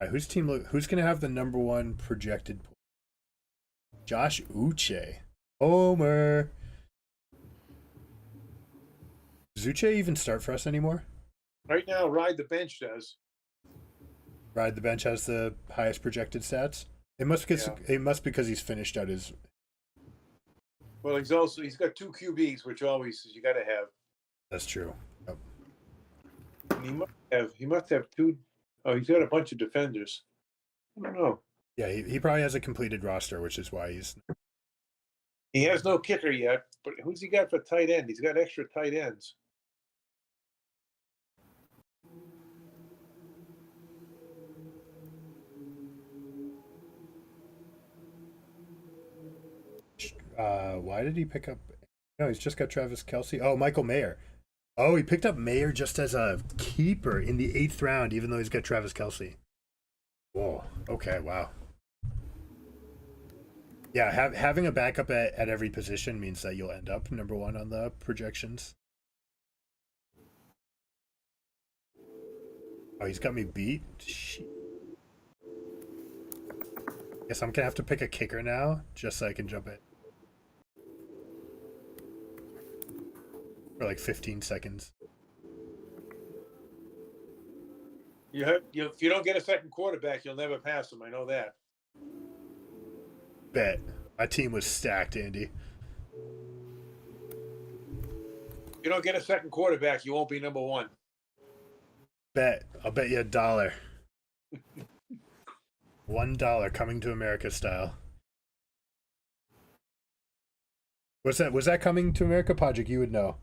All right, who's gonna have the number one projected? Josh Uche. Homer. Does Uche even start for us anymore?
Right now, Ride the Bench does.
Ride the Bench has the highest projected stats. It must because he's finished out his.
Well, he's got 2 QBs, which always you got to have.
That's true. Yep.
And he must have 2. Oh, he's got a bunch of defenders. I don't know.
Yeah, he probably has a completed roster, which is why he's.
He has no kicker yet, but who's he got for tight end? He's got extra tight ends.
Why did he pick up? No, he's just got Travis Kelce. Oh, Michael Mayer. Oh, he picked up Mayer just as a keeper in the 8th round, even though he's got Travis Kelce. Whoa. Okay. Wow. Yeah, having a backup at every position means that you'll end up number one on the projections. Oh, he's got me beat. Shit. Guess I'm gonna have to pick a kicker now, just so I can jump it for like 15 seconds.
If you don't get a second quarterback, you'll never pass him. I know that.
Bet. My team was stacked, Andy.
If you don't get a second quarterback, you won't be number one.
Bet. I'll bet you $1. $1 coming to America style. Was that coming to America, Podrick? You would know.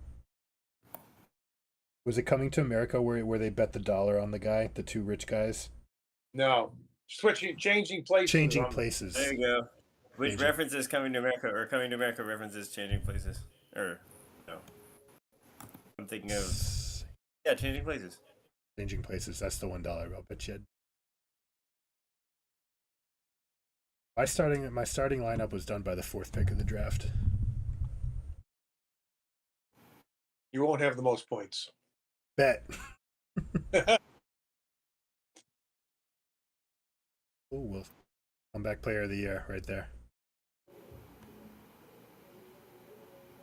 Was it coming to America where they bet the $1 on the guy, the 2 rich guys?
No. Changing places.
Changing places.
There you go. Which references coming to America or coming to America references changing places? Or no. I'm thinking of changing places.
Changing places. That's the $1 I'll bet you. My starting lineup was done by the 4th pick of the draft.
You won't have the most points.
Bet. Oh, well, comeback player of the year right there.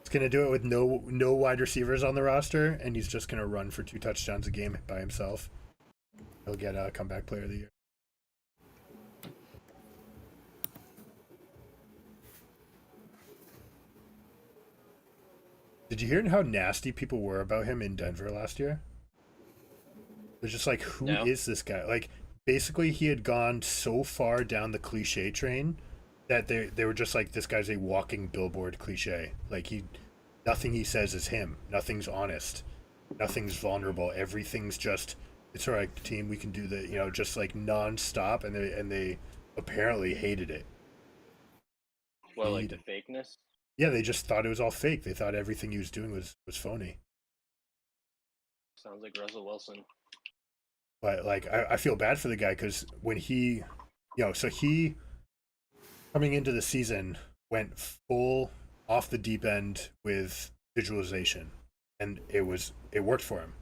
He's gonna do it with no wide receivers on the roster, and he's just gonna run for 2 touchdowns a game by himself. He'll get a comeback player of the year. Did you hear how nasty people were about him in Denver last year? They're just like, who is this guy? Like, basically, he had gone so far down the cliche train that they were just like, this guy's a walking billboard cliche. Like, nothing he says is him. Nothing's honest. Nothing's vulnerable. Everything's just, it's all right, team, we can do the, just like nonstop. And they apparently hated it.
Well, like the fakeness?
Yeah, they just thought it was all fake. They thought everything he was doing was phony.
Sounds like Russell Wilson.
But like, I feel bad for the guy because when he, so he coming into the season went full off the deep end with visualization, and it worked for him,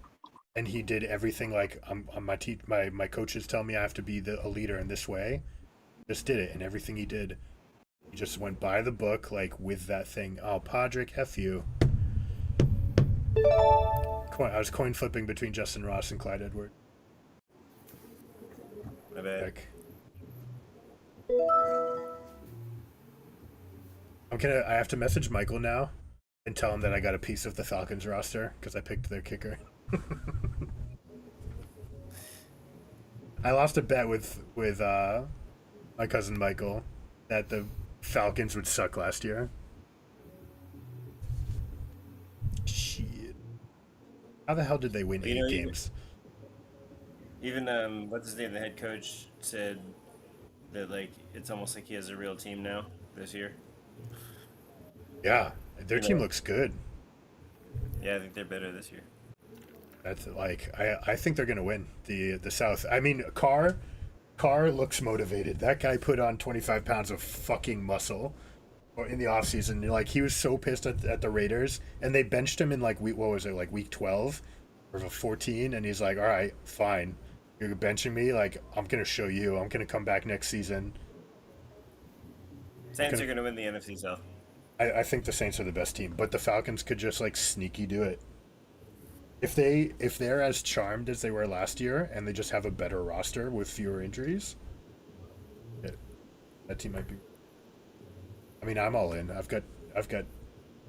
and he did everything like my coaches tell me I have to be a leader in this way, just did it, and everything he did. He just went by the book, like, with that thing. Oh, Podrick, F you. I was coin flipping between Justin Ross and Clyde Edwards.
My bad.
I have to message Michael now and tell him that I got a piece of the Falcons roster because I picked their kicker. I lost a bet with my cousin Michael that the Falcons would suck last year. Shit. How the hell did they win 8 games?
Even what's his name? The head coach said that like it's almost like he has a real team now this year.
Yeah, their team looks good.
Yeah, I think they're better this year.
That's like I think they're gonna win the South. I mean, Carr looks motivated. That guy put on 25 pounds of fucking muscle or in the offseason. Like he was so pissed at the Raiders, and they benched him in like week 12 or 14, and he's like, all right, fine, you're benching me. Like I'm gonna show you. I'm gonna come back next season.
Saints are gonna win the NFC South.
I think the Saints are the best team, but the Falcons could just like sneaky do it. If they're as charmed as they were last year and they just have a better roster with fewer injuries, that team might be. I mean, I'm all in. I've got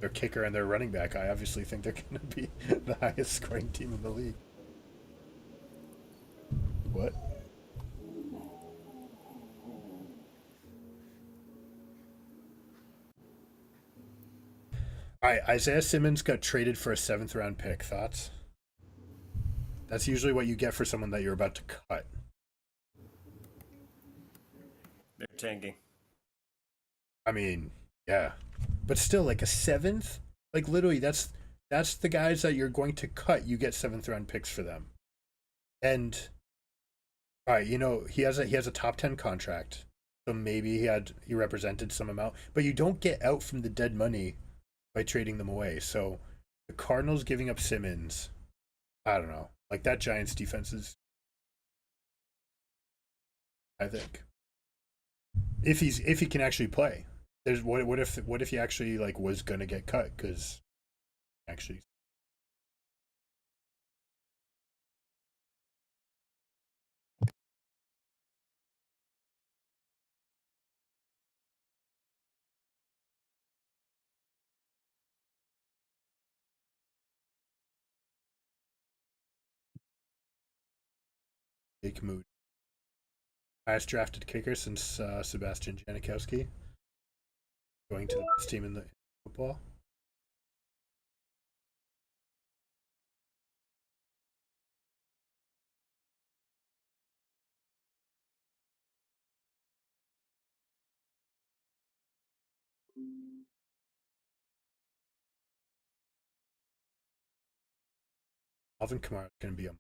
their kicker and their running back. I obviously think they're going to be the highest scoring team in the league. What? All right, Isaiah Simmons got traded for a 7th round pick. Thoughts? That's usually what you get for someone that you're about to cut.
They're tanking.
I mean, yeah, but still, like a 7th, like literally, that's the guys that you're going to cut. You get 7th round picks for them, and all right, you know he has a top 10 contract, so maybe he represented some amount, but you don't get out from the dead money by trading them away. So the Cardinals giving up Simmons, I don't know, like that Giants defense is, I think, if he can actually play. There's what if he actually like was gonna get cut because actually Jake Moody, highest drafted kicker since Sebastian Janikowski, going to the best team in the football. Alvin Kamara is going to be a.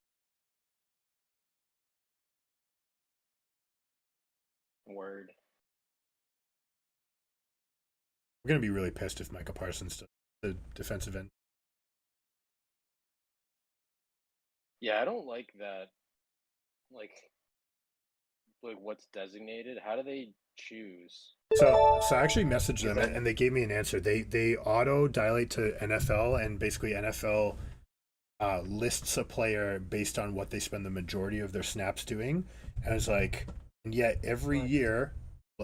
Word.
We're going to be really pissed if Micah Parsons does the defensive end.
Yeah, I don't like that. Like what's designated? How do they choose?
So I actually messaged them
Because
and they gave me an answer. They auto dilate to NFL, and basically NFL lists a player based on what they spend the majority of their snaps doing. And it's like, and yet every year,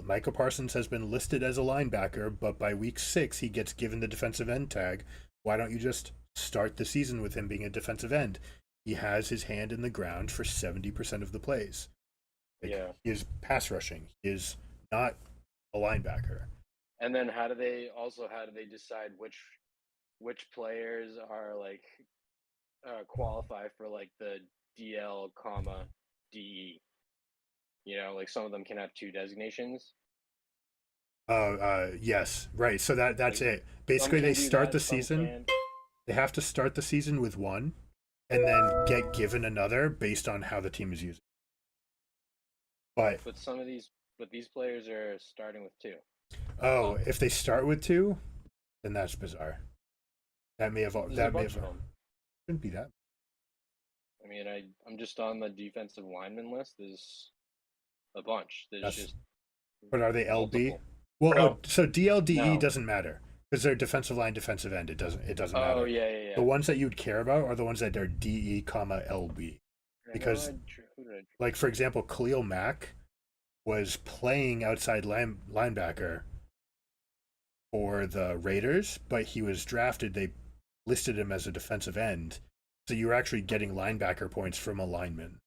Micah Parsons has been listed as a linebacker, but by week 6 he gets given the defensive end tag. Why don't you just start the season with him being a defensive end? He has his hand in the ground for 70% of the plays. Like,
yeah.
He is pass rushing. He is not a linebacker.
And then how do they decide which players are like qualify for like the DL comma DE? You know, like some of them can have 2 designations.
Yes, right. So that's
Like,
it. Basically, they start the
some
season.
can't.
They have to start the season with one, and then get given another based on how the team is using. But
these players are starting with 2.
if they start with 2, then that's bizarre. That may have
There's a
that may
bunch
have
of them.
shouldn't be that.
I mean, I'm just on the defensive lineman list. There's a bunch. There's just.
But are they LB?
Multiple.
Well,
No.
so DLDE
No.
doesn't matter because they're defensive line, defensive end. It doesn't matter.
Oh yeah.
The ones that you'd care about are the ones that are DE, LB. Because, like for example, Khalil Mack was playing outside linebacker for the Raiders, but he was drafted. They listed him as a defensive end, so you were actually getting linebacker points from a lineman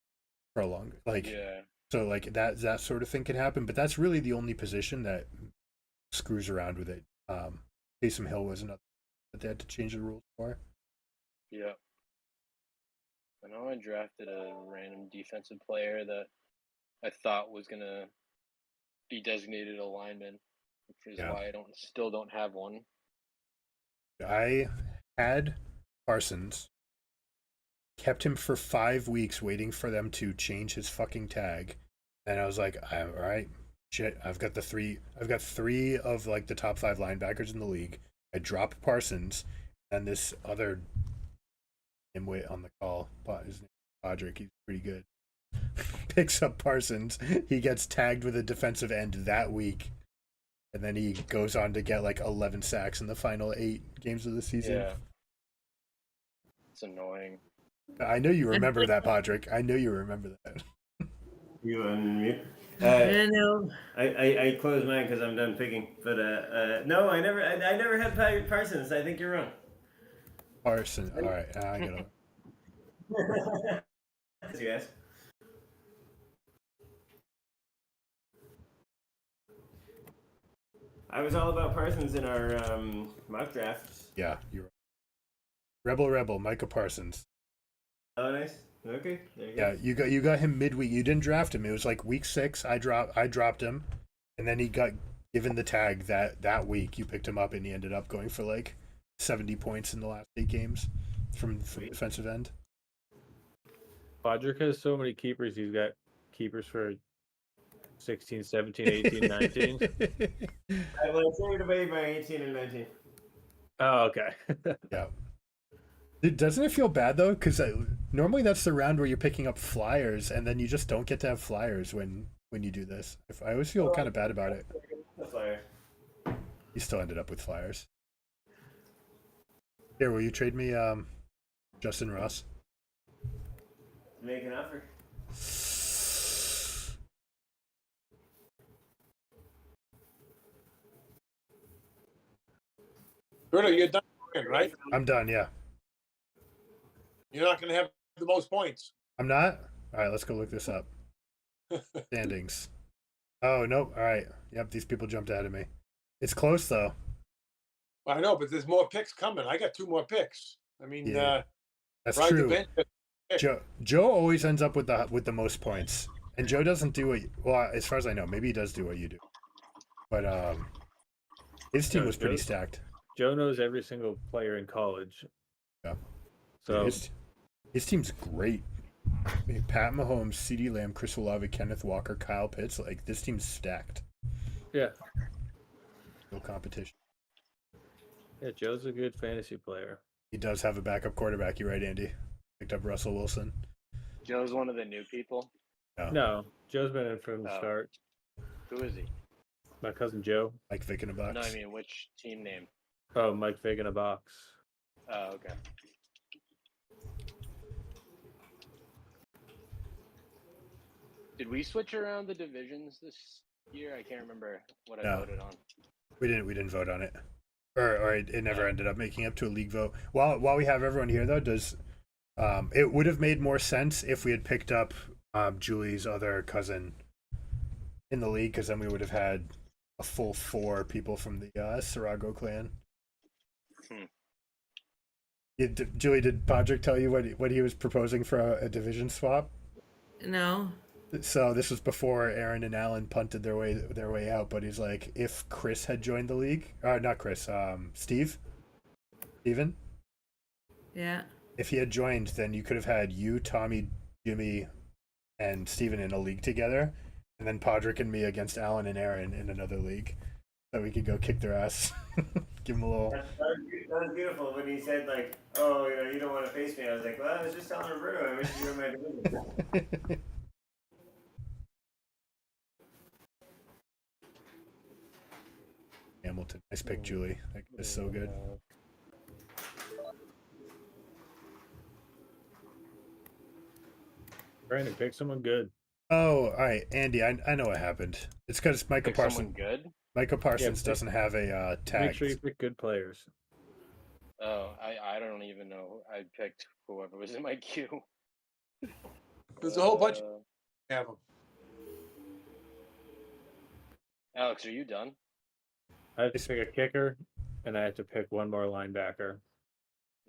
for a long
Yeah.
So like that sort of thing can happen, but that's really the only position that screws around with it. Taysom Hill was another that they had to change the rules for.
Yeah. I know I drafted a random defensive player that I thought was gonna be designated a lineman, which is why I still don't have one.
I had Parsons, kept him for 5 weeks waiting for them to change his fucking tag. And I was like, all right, shit, I've got three of like the top 5 linebackers in the league. I dropped Parsons, and this other nimwit on the call, but his name is Podrick, he's pretty good. Picks up Parsons. He gets tagged with a defensive end that week. And then he goes on to get like 11 sacks in the final 8 games of the season.
Yeah.
It's annoying.
I know you remember that, Podrick. I know you remember that.
You unmute.
I know.
I closed mine because I'm done picking. But no, I never had Parsons. I think you're wrong.
Parsons. All right, I gotta.
You ask. I was all about Parsons in our mock drafts.
Yeah, you're right. Rebel, Micah Parsons.
Oh, nice. Okay, there you go.
Yeah, you got him midweek. You didn't draft him. It was like week 6. I dropped him, and then he got given the tag that week. You picked him up, and he ended up going for like 70 points in the last 8 games from defensive end.
Podrick has so many keepers. He's got keepers for 16, 17, 18, 19.
I was saved away by 18 and 19.
Oh, okay.
Yeah. Doesn't it feel bad though? Because normally that's the round where you're picking up flyers, and then you just don't get to have flyers when you do this. I always feel kind of bad about it.
The flyer.
You still ended up with flyers. Here, will you trade me Justin Ross?
Make an offer.
Bruno, you're done, right?
I'm done, yeah.
You're not going to have the most points.
I'm not? All right, let's go look this up. Standings. Oh, nope. All right. Yep, these people jumped ahead of me. It's close, though.
I know, but there's more picks coming. I got 2 more picks. I mean,
Yeah. That's
ride the
true.
bench.
Joe always ends up with the most points. And Joe doesn't do what... Well, as far as I know, maybe he does do what you do. But his team
No,
was pretty
Joe's-
stacked.
Joe knows every single player in college.
Yeah.
So
His team's great. I mean, Pat Mahomes, CeeDee Lamb, Chris Olave, Kenneth Walker, Kyle Pitts. Like, this team's stacked.
yeah,
No competition.
yeah, Joe's a good fantasy player.
He does have a backup quarterback. You're right, Andy. Picked up Russell Wilson.
Joe's one of the new people.
No, Joe's been in from the
Oh.
start.
Who is he?
My cousin Joe.
Mike Vick in a box.
No, I mean which team name?
Oh, Mike Fig in a box.
Oh, okay. Did we switch around the divisions this year? I can't remember what I
No.
voted on.
We didn't vote on it, or it never ended up making up to a league vote. While we have everyone here though, does it would have made more sense if we had picked up Julie's other cousin in the league, because then we would have had a full 4 people from the Sarago clan. Julie, did Podrick tell you what he was proposing for a division swap?
No.
So this was before Aaron and Alan punted their way out, but he's like, if Chris had joined the league, not Chris, Steven,
Yeah.
if he had joined, then you could have had you, Tommy, Jimmy, and Steven in a league together, and then Podrick and me against Alan and Aaron in another league, so we could go kick their ass, give them a little.
That was beautiful when he said like, "Oh, you don't want to face me." I was like, "Well, I was just telling Roberto I wish you were in my division."
Hamilton, nice pick, Julie. That is so good.
Brandon, pick someone good.
Oh, all right, Andy. I know what happened. It's because Micah
Pick someone
Parsons.
good.
Micah Parsons
pick-
doesn't have a tag.
Make sure you pick good players.
Oh, I don't even know. I picked whoever was in my queue.
There's a whole bunch
Uh,
have them.
Alex, are you done?
I have to pick a kicker, and I have to pick one more linebacker.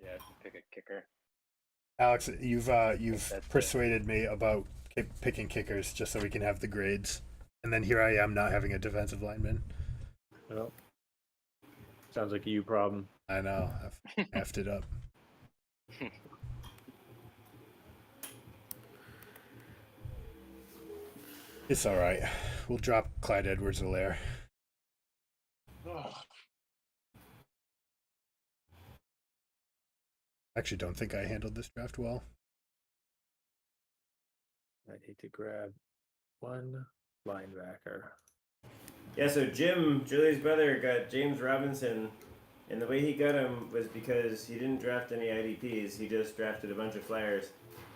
Yeah, I have to pick a kicker.
Alex, you've
That's it.
persuaded me about picking kickers just so we can have the grades, and then here I am not having a defensive lineman.
Well, sounds like a you problem.
I know, I've effed it up. It's all right. We'll drop Clyde Edwards-Helaire.
Oh,
Actually, don't think I handled this draft well.
I need to grab one linebacker.
Yeah, so Julie's brother, got James Robinson, and the way he got him was because he didn't draft any IDPs. He just drafted a bunch of flyers,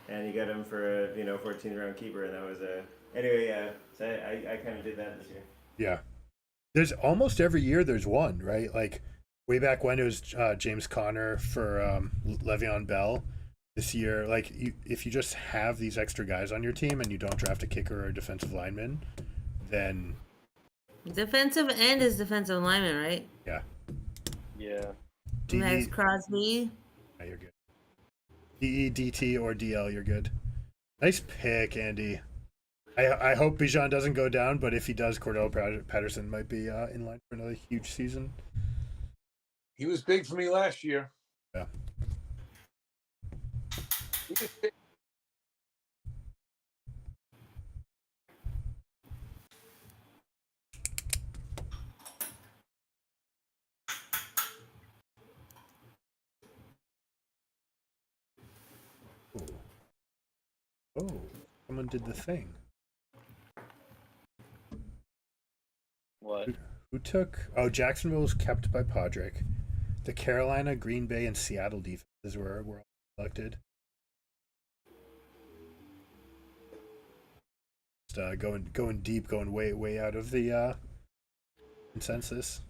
and he got him for a 14th round keeper, and that was a anyway. Yeah, so I kind of did that this year.
Yeah. There's almost every year there's one, right? Like way back when it was James Conner for Le'Veon Bell. This year, like if you just have these extra guys on your team and you don't draft a kicker or a defensive lineman, then
Defensive end is defensive lineman, right?
yeah,
Yeah.
Max
DE,
Crosby.
yeah, you're good. DE, DT, or DL, you're good. Nice pick, Andy. I hope Bijan doesn't go down, but if he does, Cordell Patterson might be in line for another huge season.
he was big for me last year.
Yeah.
He was big.
Oh, someone did the thing.
What?
Who took? Oh, Jacksonville was kept by Podrick. The Carolina, Green Bay, and Seattle defenses were all selected. Just going deep, going way out of the consensus.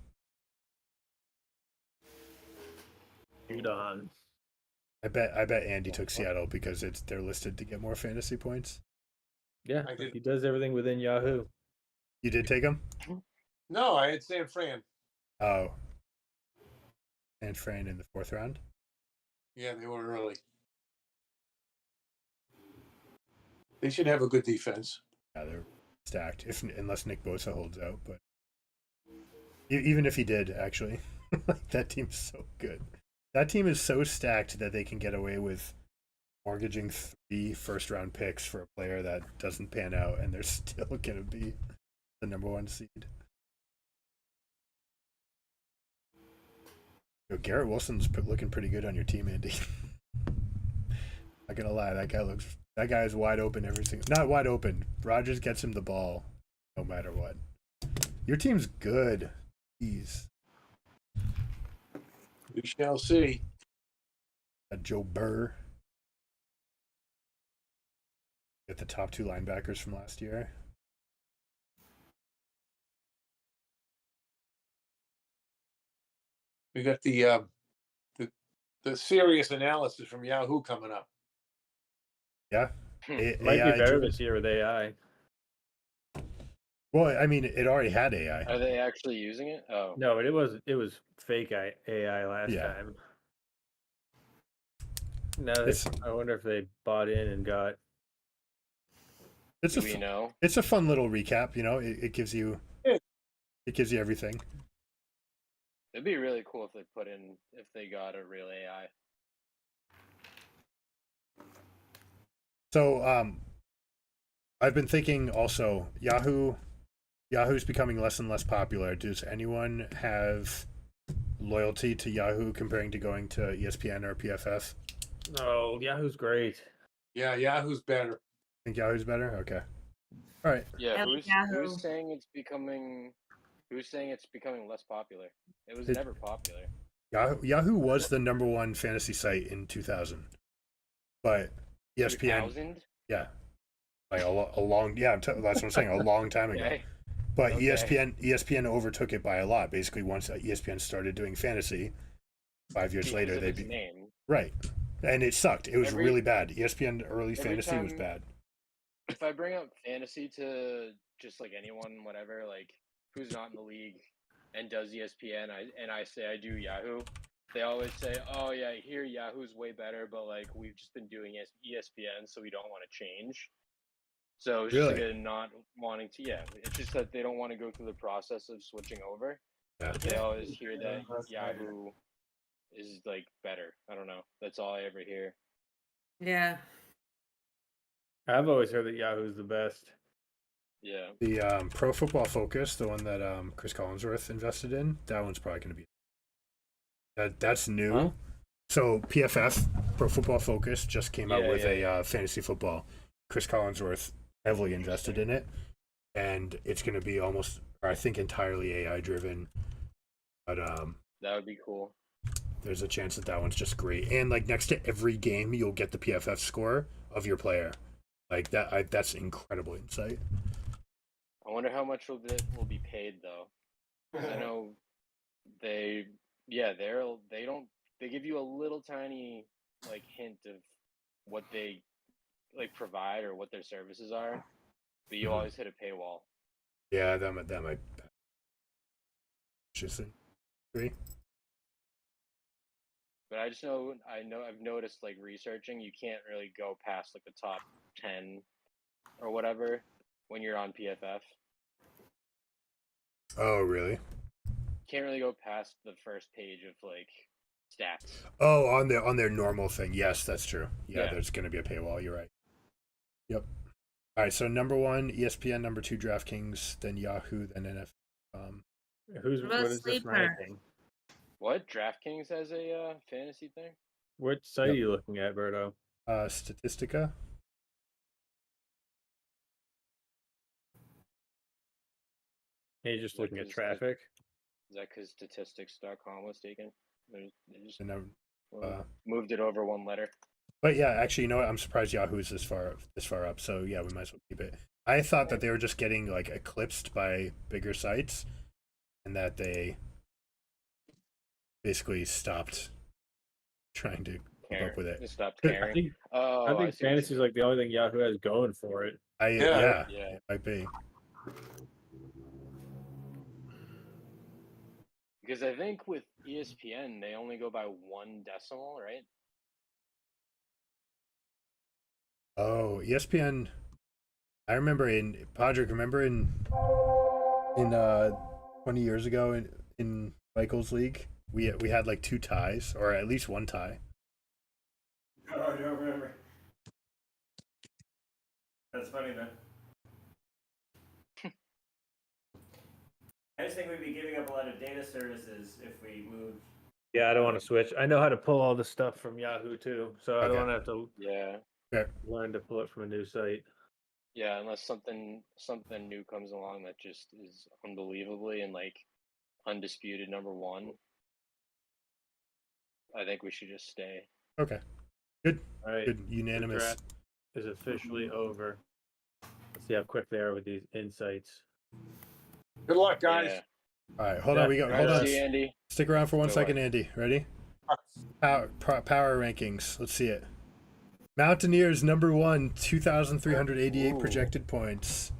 Shoot on.
I bet Andy took Seattle because they're listed to get more fantasy points.
Yeah,
I did.
he does everything within Yahoo.
You did take him?
No, I had San Fran.
Oh. And Fran in the 4th round?
Yeah, they were early. They should have a good defense.
Yeah, they're stacked, unless Nick Bosa holds out. But even if he did, actually, that team's so good. That team is so stacked that they can get away with mortgaging 3 first-round picks for a player that doesn't pan out, and they're still going to be the number 1 seed. Yo, Garrett Wilson's looking pretty good on your team, Andy. Not gonna lie, that guy is wide open every single. Not wide open. Rodgers gets him the ball, no matter what. Your team's good. Jeez.
We shall see.
Joe Burr. Get the top 2 linebackers from last year.
We got the serious analysis from Yahoo coming up.
Yeah.
Might be better
driven.
this year with AI.
Well, I mean, it already had AI.
Are they actually using it? Oh.
No, but it was fake AI last time. No, I wonder if they bought in and got.
It's
Do we know?
It's a fun little recap. You know, it gives you.
Yeah.
It gives you everything.
It'd be really cool if they got a real AI.
So, I've been thinking also, Yahoo's becoming less and less popular. Does anyone have loyalty to Yahoo comparing to going to ESPN or PFF?
Oh, Yahoo's great.
Yeah, Yahoo's better.
Think Yahoo's better? Okay. All right.
Yeah,
Yahoo.
who's saying it's becoming less popular? It was never popular.
Yahoo was the number 1 fantasy site in 2000, but ESPN.
2000?
Yeah, like a long. Yeah, that's what I'm saying. A long time ago.
Okay.
But
Okay.
ESPN overtook it by a lot. Basically, once ESPN started doing fantasy, 5 years later
Because of
they
its name.
right, and it sucked. It was
Every-
really bad. ESPN early
every
fantasy was
time-
bad.
If I bring up fantasy to just like anyone, whatever, like who's not in the league and does ESPN, I say I do Yahoo, they always say, "Oh yeah, here Yahoo's way better, but like we've just been doing ESPN, so we don't want to change." So it's just
Really?
like a not wanting to. Yeah, it's just that they don't want to go through the process of switching over.
Yeah.
They always hear that Yahoo is like better. I don't know. That's all I ever hear.
Yeah.
I've always heard that Yahoo's the best.
Yeah.
The Pro Football Focus, the one that Chris Collinsworth invested in, that one's probably going to be that's new.
Huh?
So PFF, Pro Football Focus, just came out
Yeah,
with
yeah,
a fantasy football. Chris Collinsworth heavily invested in it, and it's going to be almost, or I think, entirely AI driven. But
That would be cool.
there's a chance that one's just great. And like next to every game, you'll get the PFF score of your player. Like that, that's incredible insight.
I wonder how much will be paid though. 'Cause I know they give you a little tiny like hint of what they like provide or what their services are, but you always hit a paywall.
Yeah, that might. Interesting. Agree.
But I've noticed like researching, you can't really go past like the top 10 or whatever when you're on PFF.
Oh, really?
Can't really go past the first page of like stats.
Oh, on their normal thing. Yes, that's true. Yeah,
Yeah.
there's going to be a paywall. You're right. Yep. All right. So number 1, ESPN. Number 2, DraftKings. Then Yahoo. Then NFL.
What
What
is
about
this
Sleeper?
ranking?
What? DraftKings has a fantasy thing?
What site
Yep.
are you looking at, Berto?
Statistica.
Are you just looking at
Because
traffic?
Is that because statistics.com was taken? They just
And then,
moved it over one letter.
but yeah, actually, you know what? I'm surprised Yahoo's this far up. So yeah, we might as well keep it. I thought that they were just getting like eclipsed by bigger sites, and that they basically stopped trying to keep up with it.
Just stopped
I
caring.
I think
Oh,
I
I
think
see what you
fantasy's
mean.
like the only thing Yahoo has going for it.
Yeah,
Yeah.
it might be.
Because I think with ESPN they only go by 1 decimal, right?
Oh, ESPN. I remember Podrick. Remember in 20 years ago in Michael's league, we had like 2 ties, or at least 1 tie.
Oh, I don't remember. That's funny, man. I just think we'd be giving up a lot of data services if we moved.
Yeah, I don't want to switch. I know how to pull all the stuff from Yahoo too, so I don't
Okay.
want to have to
Yeah.
Fair.
learn to pull it from a new site.
Yeah, unless something new comes along that just is unbelievably and like undisputed number 1. I think we should just stay.
Okay. Good.
All right,
Good.
the
Unanimous.
draft is officially over. Let's see how quick they are with these insights.
Good luck, guys.
Yeah.
All right. Hold on.
Yeah.
We got.
All
Hold
right,
on.
see you, Andy.
Stick around for 1
Good
second,
luck.
Andy. Ready? Power rankings. Let's see it. Mountaineers number 1, 2,388
Ooh.
projected points.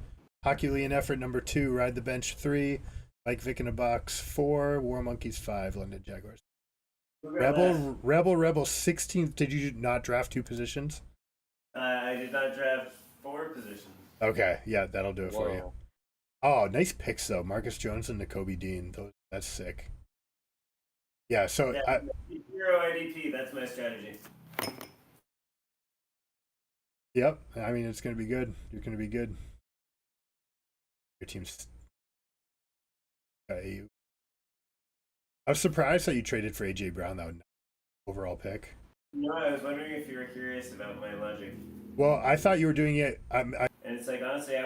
Hockey League effort number 2, Ride the Bench 3, Mike Vick in a Box 4, War Monkeys 5, London Jaguars.
Who got last?
Rebel 16th. Did you not draft 2 positions?
I did not draft 4 positions.
Okay, yeah, that'll do it for you.
Whoa.
Oh, nice picks though. Marcus Jones and Nakobe Dean. That's sick. Yeah, so
Yeah, 0 IDP. That's my strategy.
yep. I mean, it's gonna be good. You're gonna be good. Your team's you. I was surprised that you traded for AJ Brown. That overall pick.
No, I was wondering if you were curious about my logic.
Well, I thought you were doing it.
And it's like, honestly, I